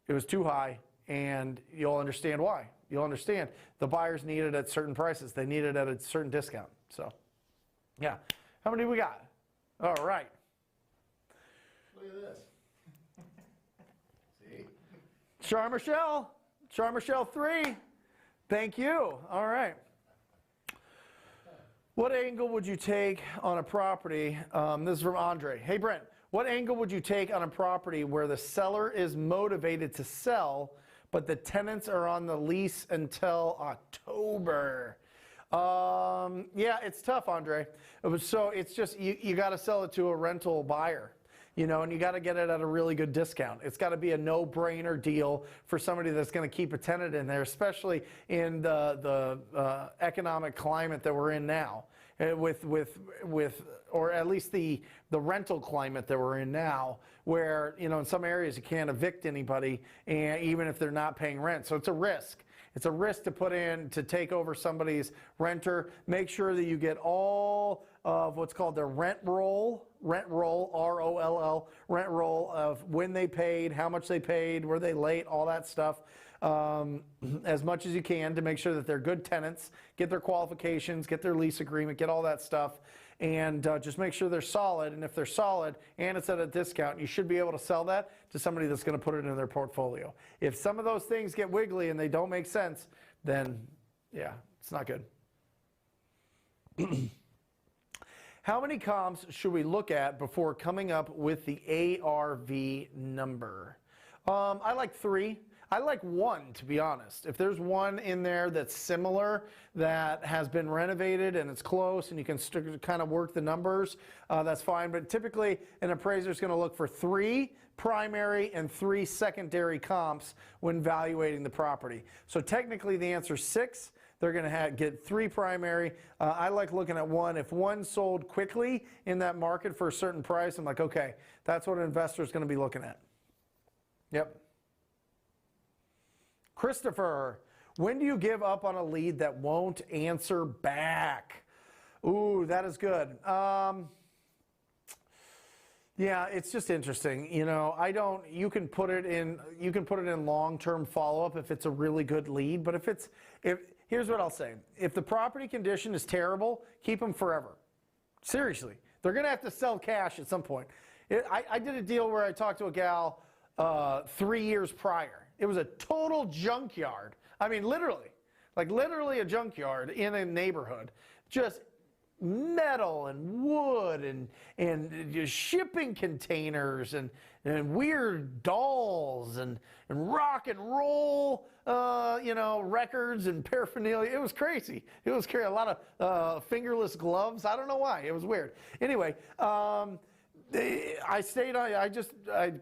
it was too high, and you'll understand why. You'll understand the buyers need it at certain prices. They need it at a certain discount. So, yeah. How many we got? All right. Look at this. See? Char Michelle 3. Thank you. All right. What angle would you take on a property? This is from Andre. Hey, Brent, what angle would you take on a property where the seller is motivated to sell, but the tenants are on the lease until October? Yeah, it's tough, Andre. So it's just, you got to sell it to a rental buyer. You know, and you got to get it at a really good discount. It's got to be a no-brainer deal for somebody that's going to keep a tenant in there, especially in the economic climate that we're in now, or at least the rental climate that we're in now, where, you know, in some areas you can't evict anybody, and even if they're not paying rent. So it's a risk. It's a risk to put in to take over somebody's renter. Make sure that you get all of what's called their rent roll, R-O-L-L, rent roll of when they paid, how much they paid, were they late, all that stuff, as much as you can to make sure that they're good tenants, get their qualifications, get their lease agreement, get all that stuff, and just make sure they're solid. And if they're solid and it's at a discount, you should be able to sell that to somebody that's going to put it in their portfolio. If some of those things get wiggly and they don't make sense, then yeah, it's not good. How many comps should we look at before coming up with the ARV number? I like 3. I like 1, to be honest. If there's one in there that's similar, that has been renovated and it's close and you can kind of work the numbers, that's fine. But typically, an appraiser is going to look for 3 primary and 3 secondary comps when valuating the property. So technically, the answer is 6. They're going to get 3 primary. I like looking at 1. If 1 sold quickly in that market for a certain price, I'm like, okay, that's what an investor is going to be looking at. Yep. Christopher, when do you give up on a lead that won't answer back? Ooh, that is good. Yeah, it's just interesting. You know, you can put it in long-term follow-up if it's a really good lead, but here's what I'll say. If the property condition is terrible, keep them forever. Seriously. They're going to have to sell cash at some point. I did a deal where I talked to a gal 3 years prior. It was a total junkyard. I mean, literally a junkyard in a neighborhood. Just metal and wood and just shipping containers and weird dolls and rock and roll, records and paraphernalia. It was crazy. It was crazy. A lot of fingerless gloves. I don't know why. It was weird. Anyway, I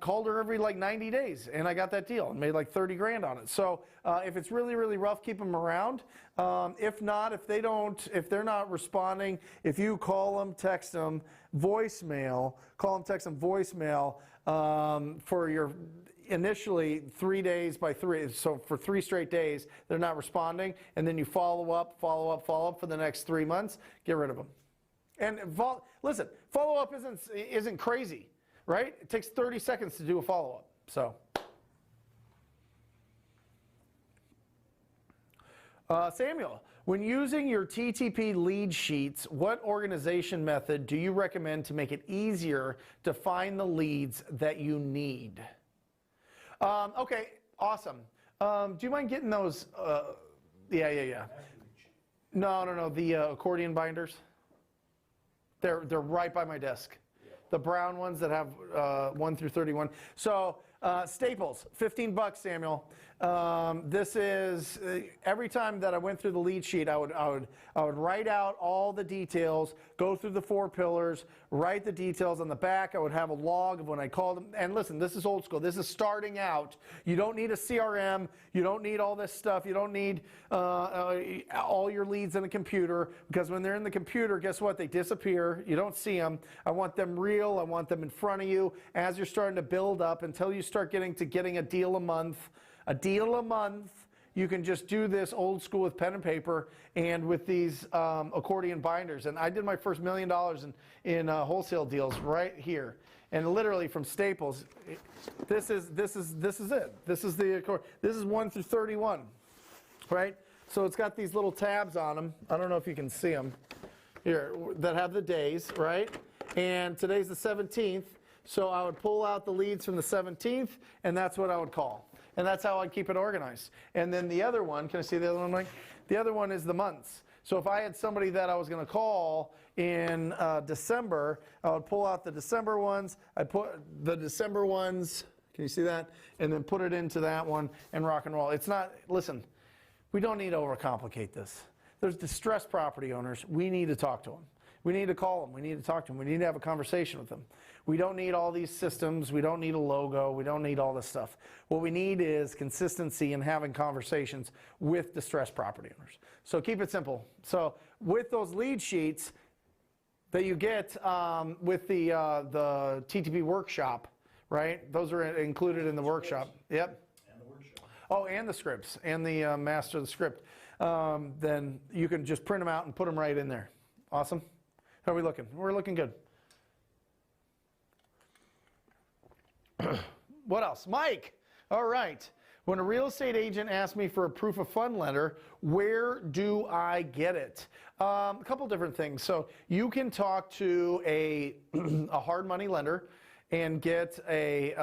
called her every like 90 days and I got that deal and made like 30 grand on it. So if it's really, really rough, keep them around. If not, if they're not responding, if you call them, text them, voicemail, for your initially 3 days by 3. So for 3 straight days, they're not responding. And then you follow up for the next 3 months, get rid of them. And listen, follow-up isn't crazy, right? It takes 30 seconds to do a follow-up. So, Samuel, when using your TTP lead sheets, what organization method do you recommend to make it easier to find the leads that you need? Okay, awesome. Do you mind getting those? Yeah. No, the accordion binders. They're right by my desk. The brown ones that have 1 through 31. So Staples, $15, Samuel. This is every time that I went through the lead sheet, I would write out all the details, go through the 4 pillars, write the details on the back. I would have a log of when I called them. And listen, this is old school. This is starting out. You don't need a CRM. You don't need all this stuff. You don't need all your leads in a computer, because when they're in the computer, guess what? They disappear. You don't see them. I want them real. I want them in front of you as you're starting to build up until you start getting a deal a month. You can just do this old school with pen and paper and with these accordion binders. And I did my first $1 million in wholesale deals right here. And literally from Staples, this is it. This is the this is 1 through 31, right? So it's got these little tabs on them. I don't know if you can see them here that have the days, right? And today's the 17th. So I would pull out the leads from the 17th, and that's what I would call. And that's how I'd keep it organized. And then the other one, can I see the other one, Mike? The other one is the months. So if I had somebody that I was going to call in December, I would pull out the December ones. I'd put the December ones, can you see that? And then put it into that one and rock and roll. It's not, listen, we don't need to overcomplicate this. There's distressed property owners. We need to talk to them. We need to call them. We need to talk to them. We need to have a conversation with them. We don't need all these systems. We don't need a logo. We don't need all this stuff. What we need is consistency in having conversations with distressed property owners. So keep it simple. So with those lead sheets that you get with the TTP workshop, right? Those are included in the workshop. Yep. And the workshop. Oh, and the scripts and the master of the script. Then you can just print them out and put them right in there. Awesome. How are we looking? We're looking good. What else? Mike. All right. When a real estate agent asks me for a proof of fund letter, where do I get it? A couple different things. So you can talk to a hard money lender and get a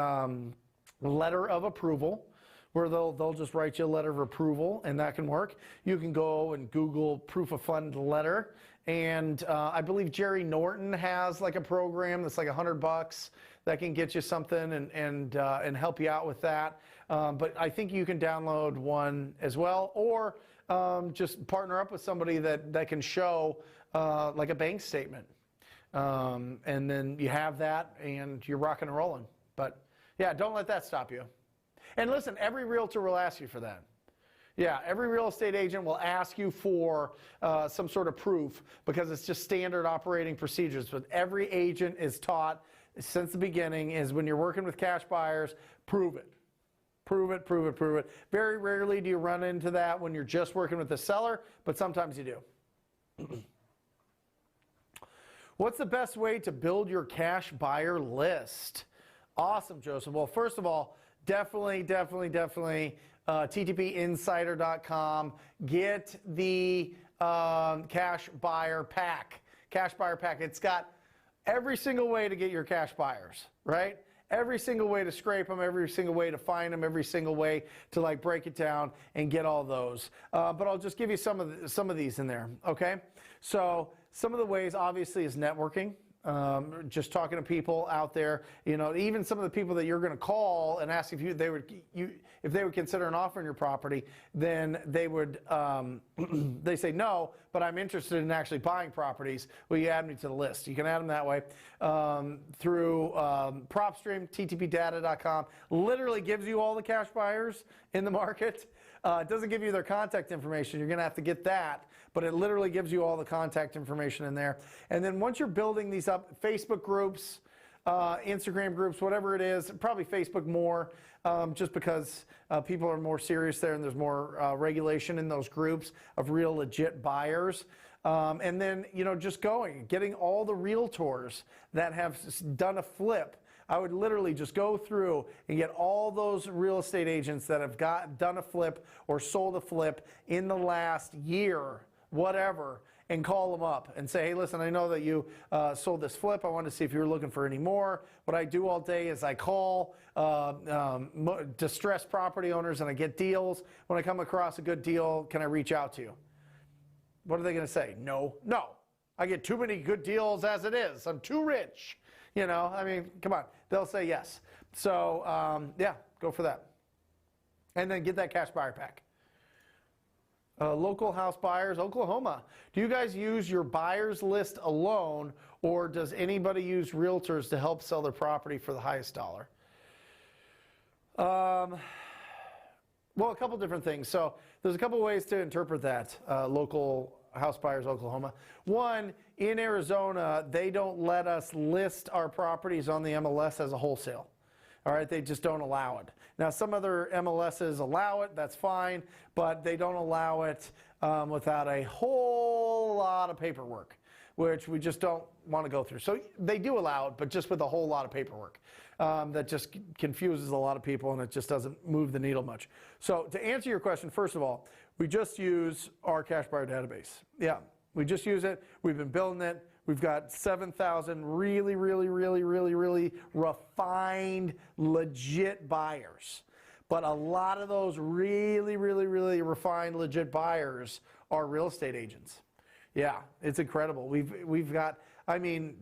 letter of approval, where they'll just write you a letter of approval, and that can work. You can go and Google proof of fund letter, and I believe Jerry Norton has like a program that's like $100 that can get you something and help you out with that. But I think you can download one as well, or just partner up with somebody that can show like a bank statement. And then you have that and you're rocking and rolling. But yeah, don't let that stop you. And listen, every realtor will ask you for that. Yeah, every real estate agent will ask you for some sort of proof, because it's just standard operating procedures. But every agent is taught since the beginning is when you're working with cash buyers, prove it. Prove it, prove it, prove it. Very rarely do you run into that when you're just working with the seller, but sometimes you do. What's the best way to build your cash buyer list? Awesome, Joseph. Well, first of all, definitely ttpinsider.com. Get the cash buyer pack. Cash buyer pack. It's got every single way to get your cash buyers, right? Every single way to scrape them, every single way to find them, every single way to like break it down and get all those. But I'll just give you some of these in there, okay? So some of the ways obviously is networking. Just talking to people out there, you know, even some of the people that you're going to call and ask if they would consider an offer on your property, then they would they say no, but I'm interested in actually buying properties. Will you add me to the list? You can add them that way through PropStream, ttpdata.com. Literally gives you all the cash buyers in the market. It doesn't give you their contact information. You're going to have to get that. But it literally gives you all the contact information in there. And then once you're building these up, Facebook groups, Instagram groups, whatever it is, probably Facebook more, just because people are more serious there and there's more regulation in those groups of real legit buyers. And then, you know, just getting all the realtors that have done a flip. I would literally just go through and get all those real estate agents that have done a flip or sold a flip in the last year, whatever, and call them up and say, hey, listen, I know that you sold this flip. I wanted to see if you were looking for any more. What I do all day is I call distressed property owners and I get deals. When I come across a good deal, can I reach out to you? What are they going to say? No. I get too many good deals as it is. I'm too rich. You know, I mean, come on. They'll say yes. So, yeah, go for that. And then get that cash buyer pack. Local house buyers, Oklahoma. Do you guys use your buyers list alone, or does anybody use realtors to help sell their property for the highest dollar? Well, a couple different things. So there's a couple ways to interpret that, local house buyers, Oklahoma. One, in Arizona, they don't let us list our properties on the MLS as a wholesale. All right, they just don't allow it. Now, some other MLSs allow it, that's fine, but they don't allow it without a whole lot of paperwork, which we just don't want to go through. So they do allow it, but just with a whole lot of paperwork. That just confuses a lot of people, and it just doesn't move the needle much. So to answer your question, first of all, we just use our cash buyer database. Yeah, we just use it. We've been building it. We've got 7,000 really refined, legit buyers. But a lot of those really refined, legit buyers are real estate agents. Yeah, it's incredible. We've got, I mean,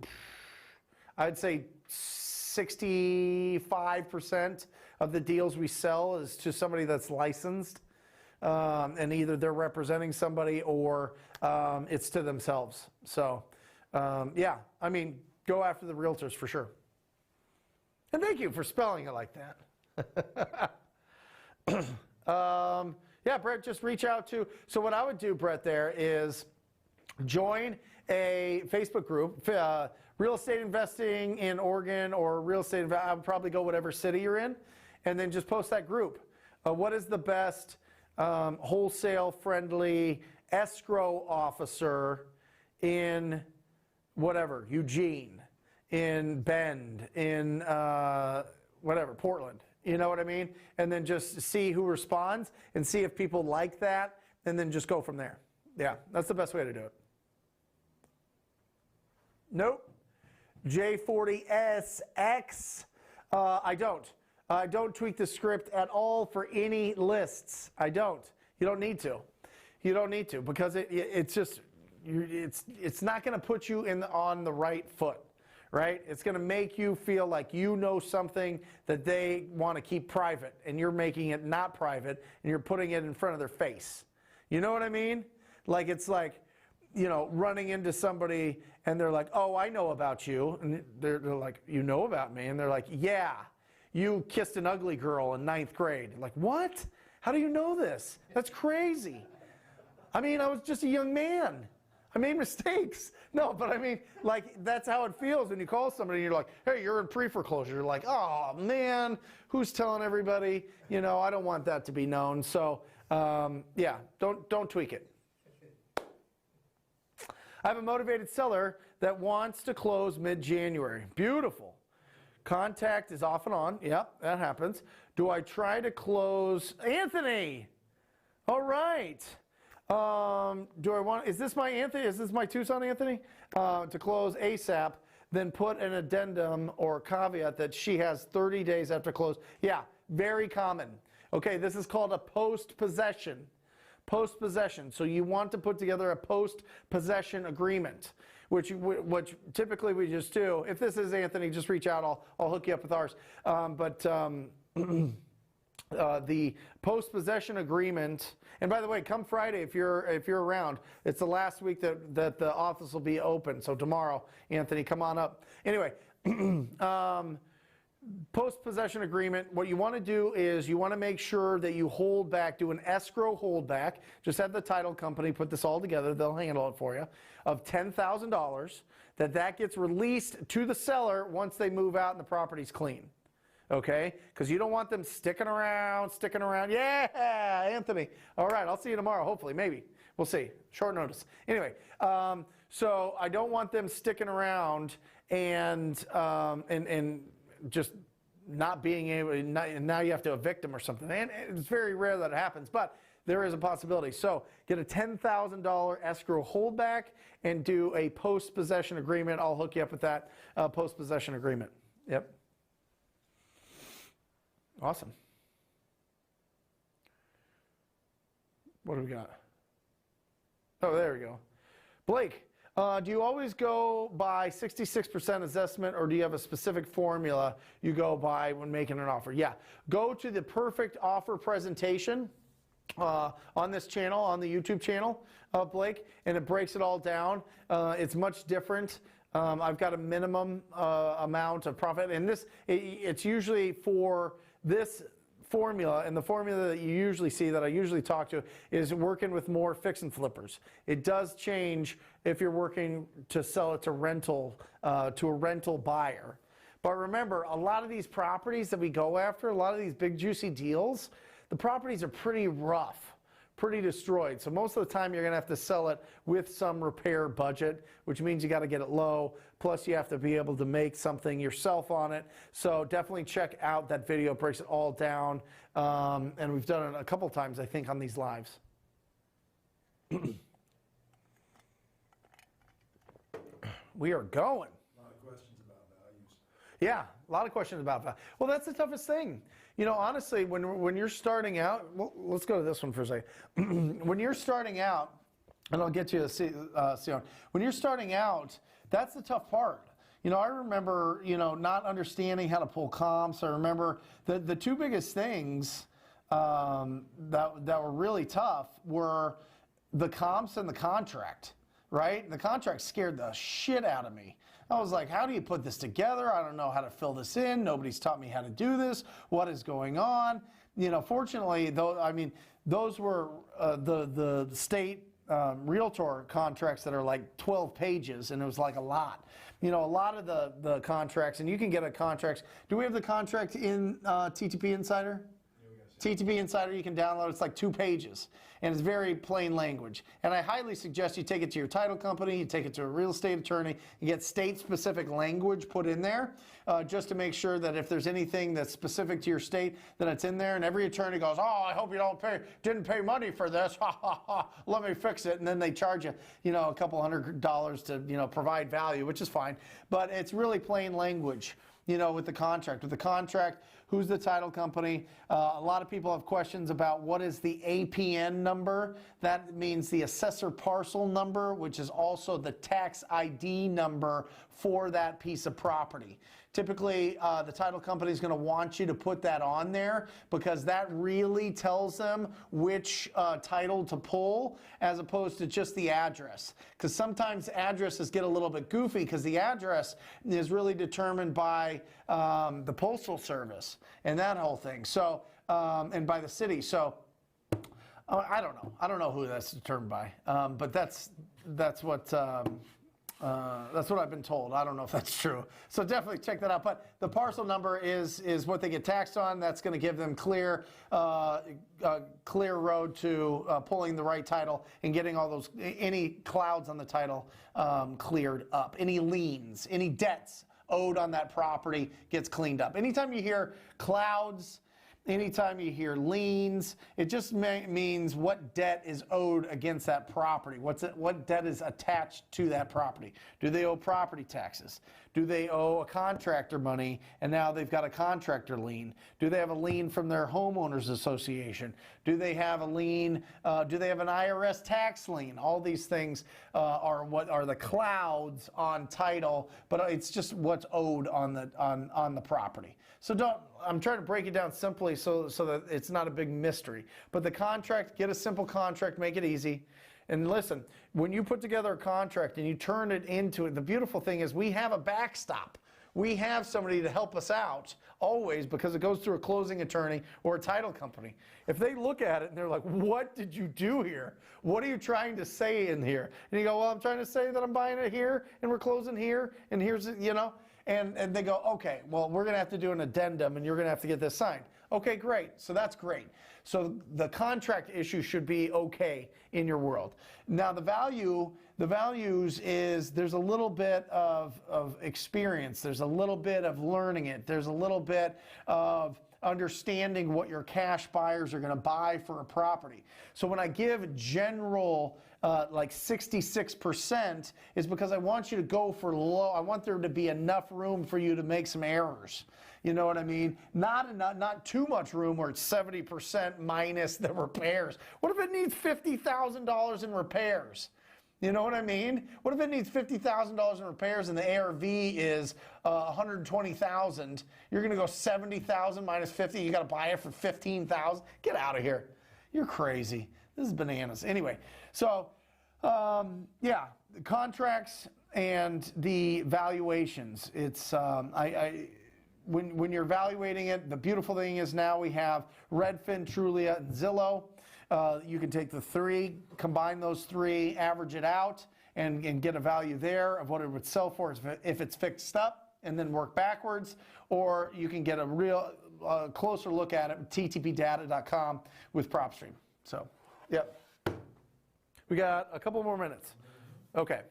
I'd say 65% of the deals we sell is to somebody that's licensed. And either they're representing somebody or it's to themselves. So, yeah, I mean, go after the realtors for sure. And thank you for spelling it like that. Yeah, Brett, just reach out to. So what I would do, Brett, there is join a Facebook group, real estate investing in Oregon, or real estate, I would probably go whatever city you're in, and then just post that group. What is the best wholesale friendly escrow officer in whatever, Eugene, in Bend, in whatever, Portland, you know what I mean? And then just see who responds and see if people like that, and then just go from there. Yeah, that's the best way to do it. Nope. J40SX, I don't. I don't tweak the script at all for any lists. I don't. You don't need to. You don't need to, because it's just, it's not going to put you on the right foot, right? It's going to make you feel like you know something that they want to keep private, and you're making it not private, and you're putting it in front of their face. You know what I mean? Like, it's like, you know, running into somebody and they're like, oh, I know about you. And they're like, you know about me? And they're like, yeah, you kissed an ugly girl in 9th grade. Like, what? How do you know this? That's crazy. I mean, I was just a young man. I made mistakes. No, but I mean, like, that's how it feels when you call somebody and you're like, hey, you're in pre-foreclosure. You're like, oh, man, who's telling everybody? You know, I don't want that to be known. So, yeah, don't tweak it. I have a motivated seller that wants to close mid-January. Beautiful. Contact is off and on. Yep, that happens. Do I try to close? Anthony! All right. Do I want, is this my Anthony? Is this my Tucson Anthony? To close ASAP, then put an addendum or caveat that she has 30 days after close. Yeah, very common. Okay, this is called a post-possession. Post-possession. So you want to put together a post-possession agreement, which typically we just do. If this is Anthony, just reach out. I'll hook you up with ours. The post-possession agreement, and by the way, come Friday if you're around. It's the last week that the office will be open. So tomorrow, Anthony, come on up. Anyway, post-possession agreement, what you want to do is you want to make sure that you hold back, do an escrow holdback. Just have the title company put this all together. They'll handle it for you, of $10,000, that gets released to the seller once they move out and the property's clean. Okay? Because you don't want them sticking around. Yeah, Anthony. All right, I'll see you tomorrow, hopefully, maybe. We'll see. Short notice. Anyway, so I don't want them sticking around and just not being able, and now you have to evict them or something. And it's very rare that it happens, but there is a possibility. So get a $10,000 escrow holdback and do a post-possession agreement. I'll hook you up with that post-possession agreement. Yep. Awesome. What do we got? Oh, there we go. Blake, do you always go by 66% assessment, or do you have a specific formula you go by when making an offer? Yeah, go to the perfect offer presentation on this channel, on the YouTube channel, Blake, and it breaks it all down. It's much different. I've got a minimum amount of profit, and it's usually for this formula, and the formula that you usually see, that I usually talk to, is working with more fix and flippers. It does change if you're working to sell it to a rental buyer. But remember, a lot of these properties that we go after, a lot of these big juicy deals, the properties are pretty rough, pretty destroyed. So most of the time you're going to have to sell it with some repair budget, which means you got to get it low. Plus you have to be able to make something yourself on it. So definitely check out that video. It breaks it all down. And we've done it a couple times, I think, on these lives. We are going. A lot of questions about values. Yeah, a lot of questions about that. Well, that's the toughest thing. You know, honestly, when you're starting out, well, let's go to this one for a second. When you're starting out, and I'll get you to see when you're starting out, that's the tough part. You know, I remember, not understanding how to pull comps. I remember the two biggest things that were really tough were the comps and the contract, right? The contract scared the shit out of me. I was like, how do you put this together? I don't know how to fill this in. Nobody's taught me how to do this. What is going on? Fortunately, those were the state realtor contracts that are like 12 pages, and it was like a lot. A lot of the contracts, and you can get a contract. Do we have the contract in TTP Insider? TTP Insider, you can download. It's like 2 pages, and it's very plain language. And I highly suggest you take it to your title company, you take it to a real estate attorney, you get state-specific language put in there, just to make sure that if there's anything that's specific to your state, that it's in there. And every attorney goes, oh, I hope you didn't pay money for this. Let me fix it. And then they charge you, a couple $100 to, provide value, which is fine. But it's really plain language. With the contract. With the contract, who's the title company? A lot of people have questions about what is the APN number. That means the assessor parcel number, which is also the tax ID number for that piece of property. Typically, the title company is going to want you to put that on there because that really tells them which title to pull as opposed to just the address. Because sometimes addresses get a little bit goofy because the address is really determined by the Postal Service and that whole thing. So, and by the city. So, I don't know. I don't know who that's determined by. But that's what I've been told. I don't know if that's true. So definitely check that out. But the parcel number is what they get taxed on. That's going to give them clear road to pulling the right title and getting all those, any clouds on the title cleared up. Any liens, any debts owed on that property gets cleaned up. Anytime you hear clouds, anytime you hear liens, it just means what debt is owed against that property. What debt is attached to that property? Do they owe property taxes? Do they owe a contractor money and now they've got a contractor lien? Do they have a lien from their homeowners association? Do they have a lien? Do they have an IRS tax lien? All these things are what are the clouds on title, but it's just what's owed on the property. So I'm trying to break it down simply so that it's not a big mystery. But the contract, get a simple contract, make it easy. And listen, when you put together a contract and you turn it into it, the beautiful thing is we have a backstop. We have somebody to help us out always because it goes through a closing attorney or a title company. If they look at it and they're like, what did you do here? What are you trying to say in here? And you go, well, I'm trying to say that I'm buying it here and we're closing here and here's, And they go, okay, well, we're going to have to do an addendum and you're going to have to get this signed. Okay, great. So that's great. So the contract issue should be okay in your world. Now the values is there's a little bit of experience. There's a little bit of learning it. There's a little bit of understanding what your cash buyers are going to buy for a property. So when I give general like 66% is because I want you to go for low. I want there to be enough room for you to make some errors. You know what I mean? Not too much room where it's 70% minus the repairs. What if it needs $50,000 in repairs? You know what I mean? What if it needs $50,000 in repairs and the ARV is $120,000? You're going to go $70,000 minus 50. You got to buy it for $15,000. Get out of here! You're crazy. This is bananas. Anyway, so yeah, the contracts and the valuations. It's when you're evaluating it, the beautiful thing is now we have Redfin, Trulia, and Zillow. You can take the three, combine those three, average it out, and get a value there of what it would sell for if it's fixed up, and then work backwards. Or you can get a real closer look at it at ttpdata.com with PropStream. So, yep. We got a couple more minutes. Okay.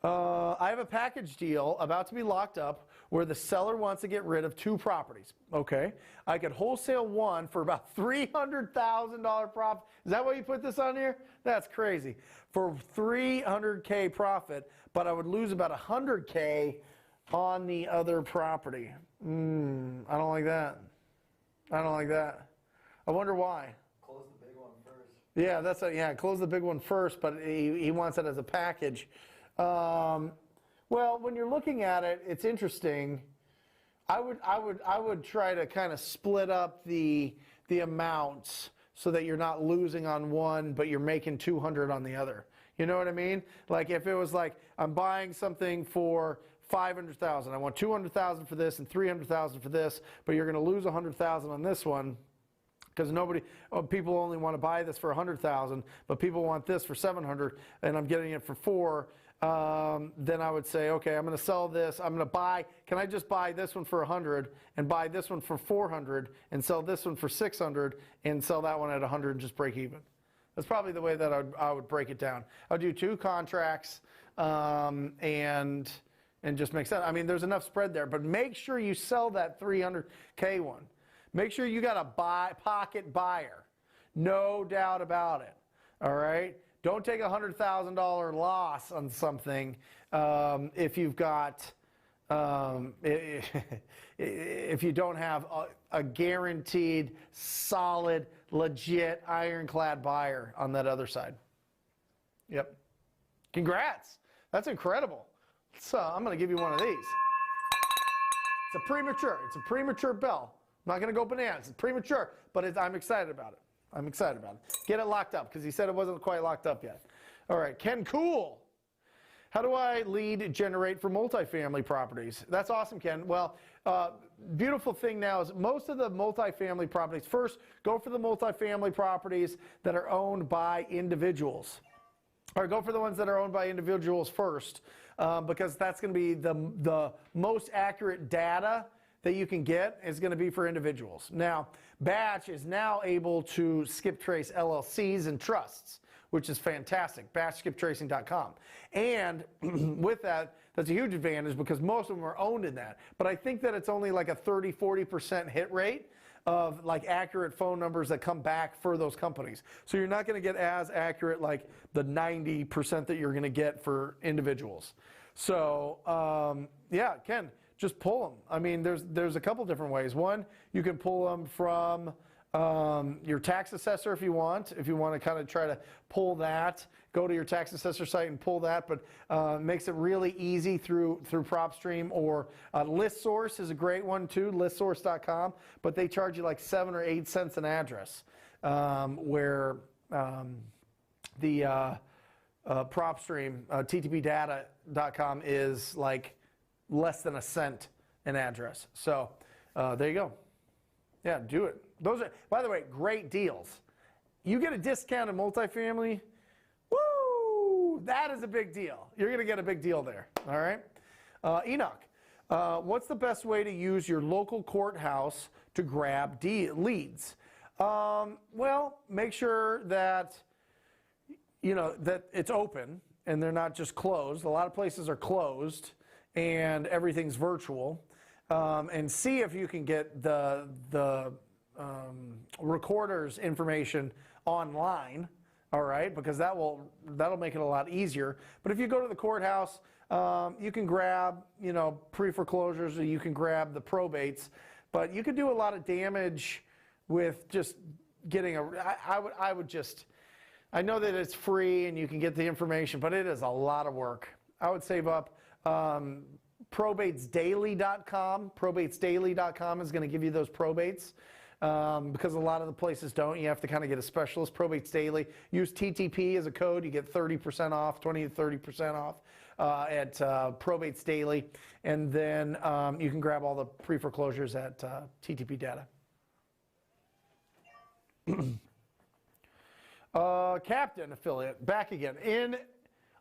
I have a package deal about to be locked up where the seller wants to get rid of 2 properties. Okay. I could wholesale one for about $300,000 profit. Is that why you put this on here? That's crazy. For $300K profit, but I would lose about $100K on the other property. I don't like that. I don't like that. I wonder why. Close the big one first. Yeah, that's close the big one first, but he wants it as a package. Well, when you're looking at it, it's interesting. I would try to kind of split up the amounts so that you're not losing on one, but you're making 200 on the other. You know what I mean? Like if it was like I'm buying something for $500,000, I want $200,000 for this and $300,000 for this, but you're going to lose $100,000 on this one. Because people only want to buy this for $100,000, but people want this for $700, and I'm getting it for $4. Then I would say, okay, I'm going to sell this. I'm going to buy. Can I just buy this one for $100 and buy this one for $400 and sell this one for $600 and sell that one at $100 and just break even? That's probably the way that I would break it down. I'll do 2 contracts and just make sense. I mean, there's enough spread there, but make sure you sell that $300K one. Make sure you got a pocket buyer. No doubt about it. All right? Don't take a $100,000 loss on something if you've got, if you don't have a guaranteed, solid, legit, ironclad buyer on that other side. Yep. Congrats. That's incredible. So I'm going to give you one of these. It's a premature bell. I'm not going to go bananas. It's premature, but I'm excited about it. I'm excited about it. Get it locked up because he said it wasn't quite locked up yet. All right, Ken Cool. How do I lead generate for multifamily properties? That's awesome, Ken. Well, beautiful thing now is most of the multifamily properties, first, go for the multifamily properties that are owned by individuals. Or go for the ones that are owned by individuals first because that's going to be the most accurate data that you can get is going to be for individuals. Now, Batch is now able to skip trace LLCs and trusts, which is fantastic, batchskiptracing.com. And with that, that's a huge advantage because most of them are owned in that. But I think that it's only like a 30-40% hit rate of like accurate phone numbers that come back for those companies. So you're not going to get as accurate like the 90% that you're going to get for individuals. So yeah, Ken, just pull them. I mean, there's a couple different ways. One, you can pull them from your tax assessor if you want. If you want to kind of try to pull that, go to your tax assessor site and pull that. But makes it really easy through PropStream or ListSource is a great one too. ListSource.com, but they charge you like 7 or 8 cents an address, where the PropStream ttpdata.com is like less than a cent an address. So there you go. Yeah, do it. Those are, by the way, great deals. You get a discount in multifamily, woo, that is a big deal. You're going to get a big deal there, all right? Enoch, what's the best way to use your local courthouse to grab leads? Well, make sure that, that it's open and they're not just closed. A lot of places are closed and everything's virtual. And see if you can get the recorder's information online, all right, because that'll make it a lot easier. But if you go to the courthouse, you can grab, pre-foreclosures, or you can grab the probates, but you can do a lot of damage with just getting I know that it's free and you can get the information, but it is a lot of work. I would save up probatesdaily.com. Probatesdaily.com is going to give you those probates because a lot of the places don't. You have to kind of get a specialist. Probates Daily. Use TTP as a code. You get 30% off, 20 to 30% off at Probates Daily. And then you can grab all the pre-foreclosures at TTP Data. Captain affiliate, back again.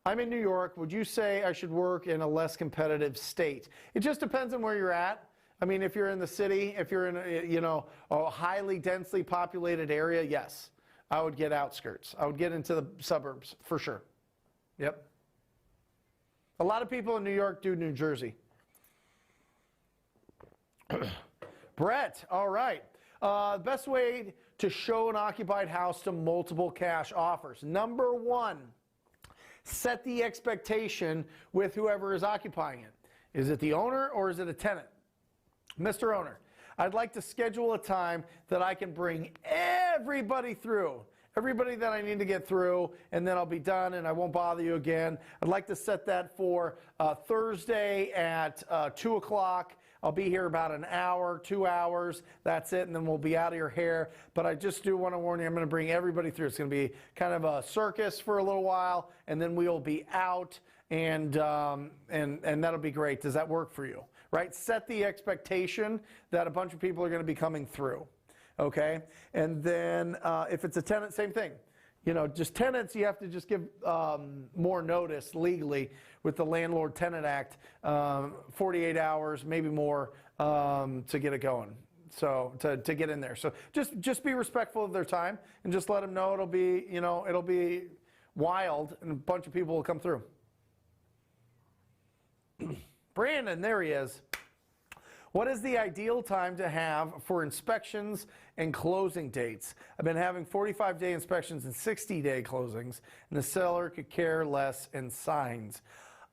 I'm in New York. Would you say I should work in a less competitive state? It just depends on where you're at. I mean, if you're in the city, if you're in a highly densely populated area, yes, I would get outskirts. I would get into the suburbs for sure. Yep. A lot of people in New York do New Jersey. Brett, all right. Best way to show an occupied house to multiple cash offers. Number one, set the expectation with whoever is occupying it. Is it the owner or is it a tenant? Mr. Owner, I'd like to schedule a time that I can bring everybody through. Everybody that I need to get through, and then I'll be done and I won't bother you again. I'd like to set that for Thursday at 2 o'clock. I'll be here about an hour, 2 hours. That's it, and then we'll be out of your hair. But I just do want to warn you, I'm going to bring everybody through. It's going to be kind of a circus for a little while, and then we'll be out, and that'll be great. Does that work for you? Right? Set the expectation that a bunch of people are going to be coming through. Okay? And then if it's a tenant, same thing. Just tenants, you have to just give more notice legally with the Landlord-Tenant Act, 48 hours, maybe more, to get it going. So to get in there. So just be respectful of their time and just let them know it'll be wild and a bunch of people will come through. Brandon, there he is. What is the ideal time to have for inspections and closing dates? I've been having 45-day inspections and 60-day closings, and the seller could care less and signs.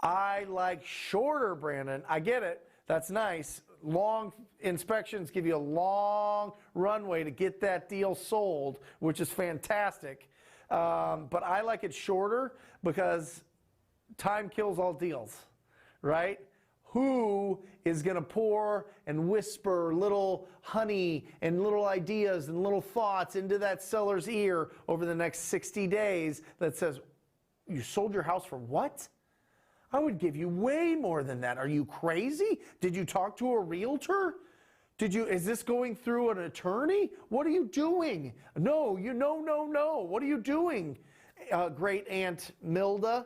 I like shorter, Brandon. I get it. That's nice. Long inspections give you a long runway to get that deal sold, which is fantastic. But I like it shorter because time kills all deals, right? Who is going to pour and whisper little honey and little ideas and little thoughts into that seller's ear over the next 60 days that says, you sold your house for what? I would give you way more than that. Are you crazy? Did you talk to a realtor? Is this going through an attorney? What are you doing? No. What are you doing? Great Aunt Milda?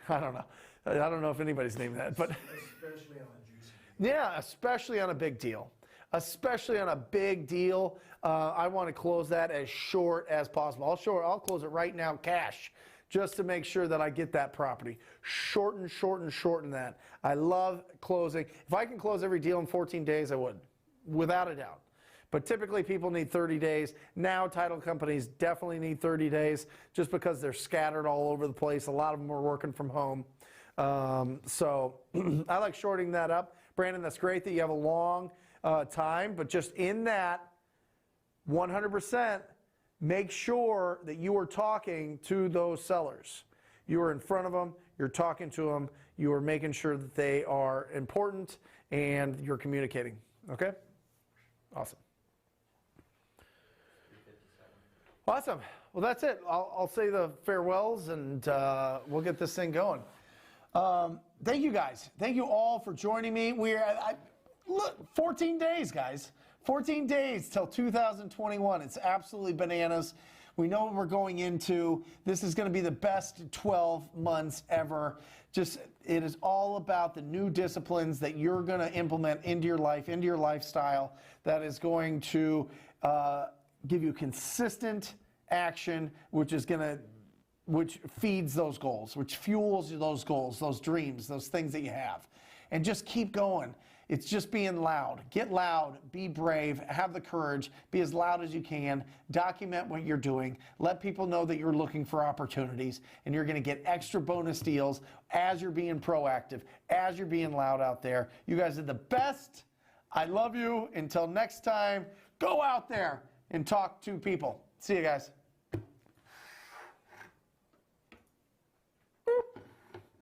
I don't know. I don't know if anybody's named that, but Especially on a juicy deal. yeah, especially on a big deal. Especially on a big deal, I want to close that as short as possible. I'll close it right now, cash, just to make sure that I get that property. Shorten that. I love closing. If I can close every deal in 14 days, I would, without a doubt. But typically people need 30 days. Now title companies definitely need 30 days just because they're scattered all over the place. A lot of them are working from home. So I like shorting that up. Brandon, that's great that you have a long time, but just in that 100%, make sure that you are talking to those sellers. You are in front of them, you're talking to them, you are making sure that they are important and you're communicating. Okay? Awesome. Awesome. Well, that's it. I'll say the farewells and we'll get this thing going. Thank you guys. Thank you all for joining me. Look, 14 days, guys. 14 days till 2021. It's absolutely bananas. We know what we're going into. This is going to be the best 12 months ever. Just, it is all about the new disciplines that you're going to implement into your life, into your lifestyle, that is going to give you consistent action, which feeds those goals, which fuels those goals, those dreams, those things that you have. And just keep going. It's just being loud. Get loud, be brave, have the courage, be as loud as you can, document what you're doing, let people know that you're looking for opportunities, and you're going to get extra bonus deals as you're being proactive, as you're being loud out there. You guys are the best. I love you. Until next time, go out there and talk to people. See you guys.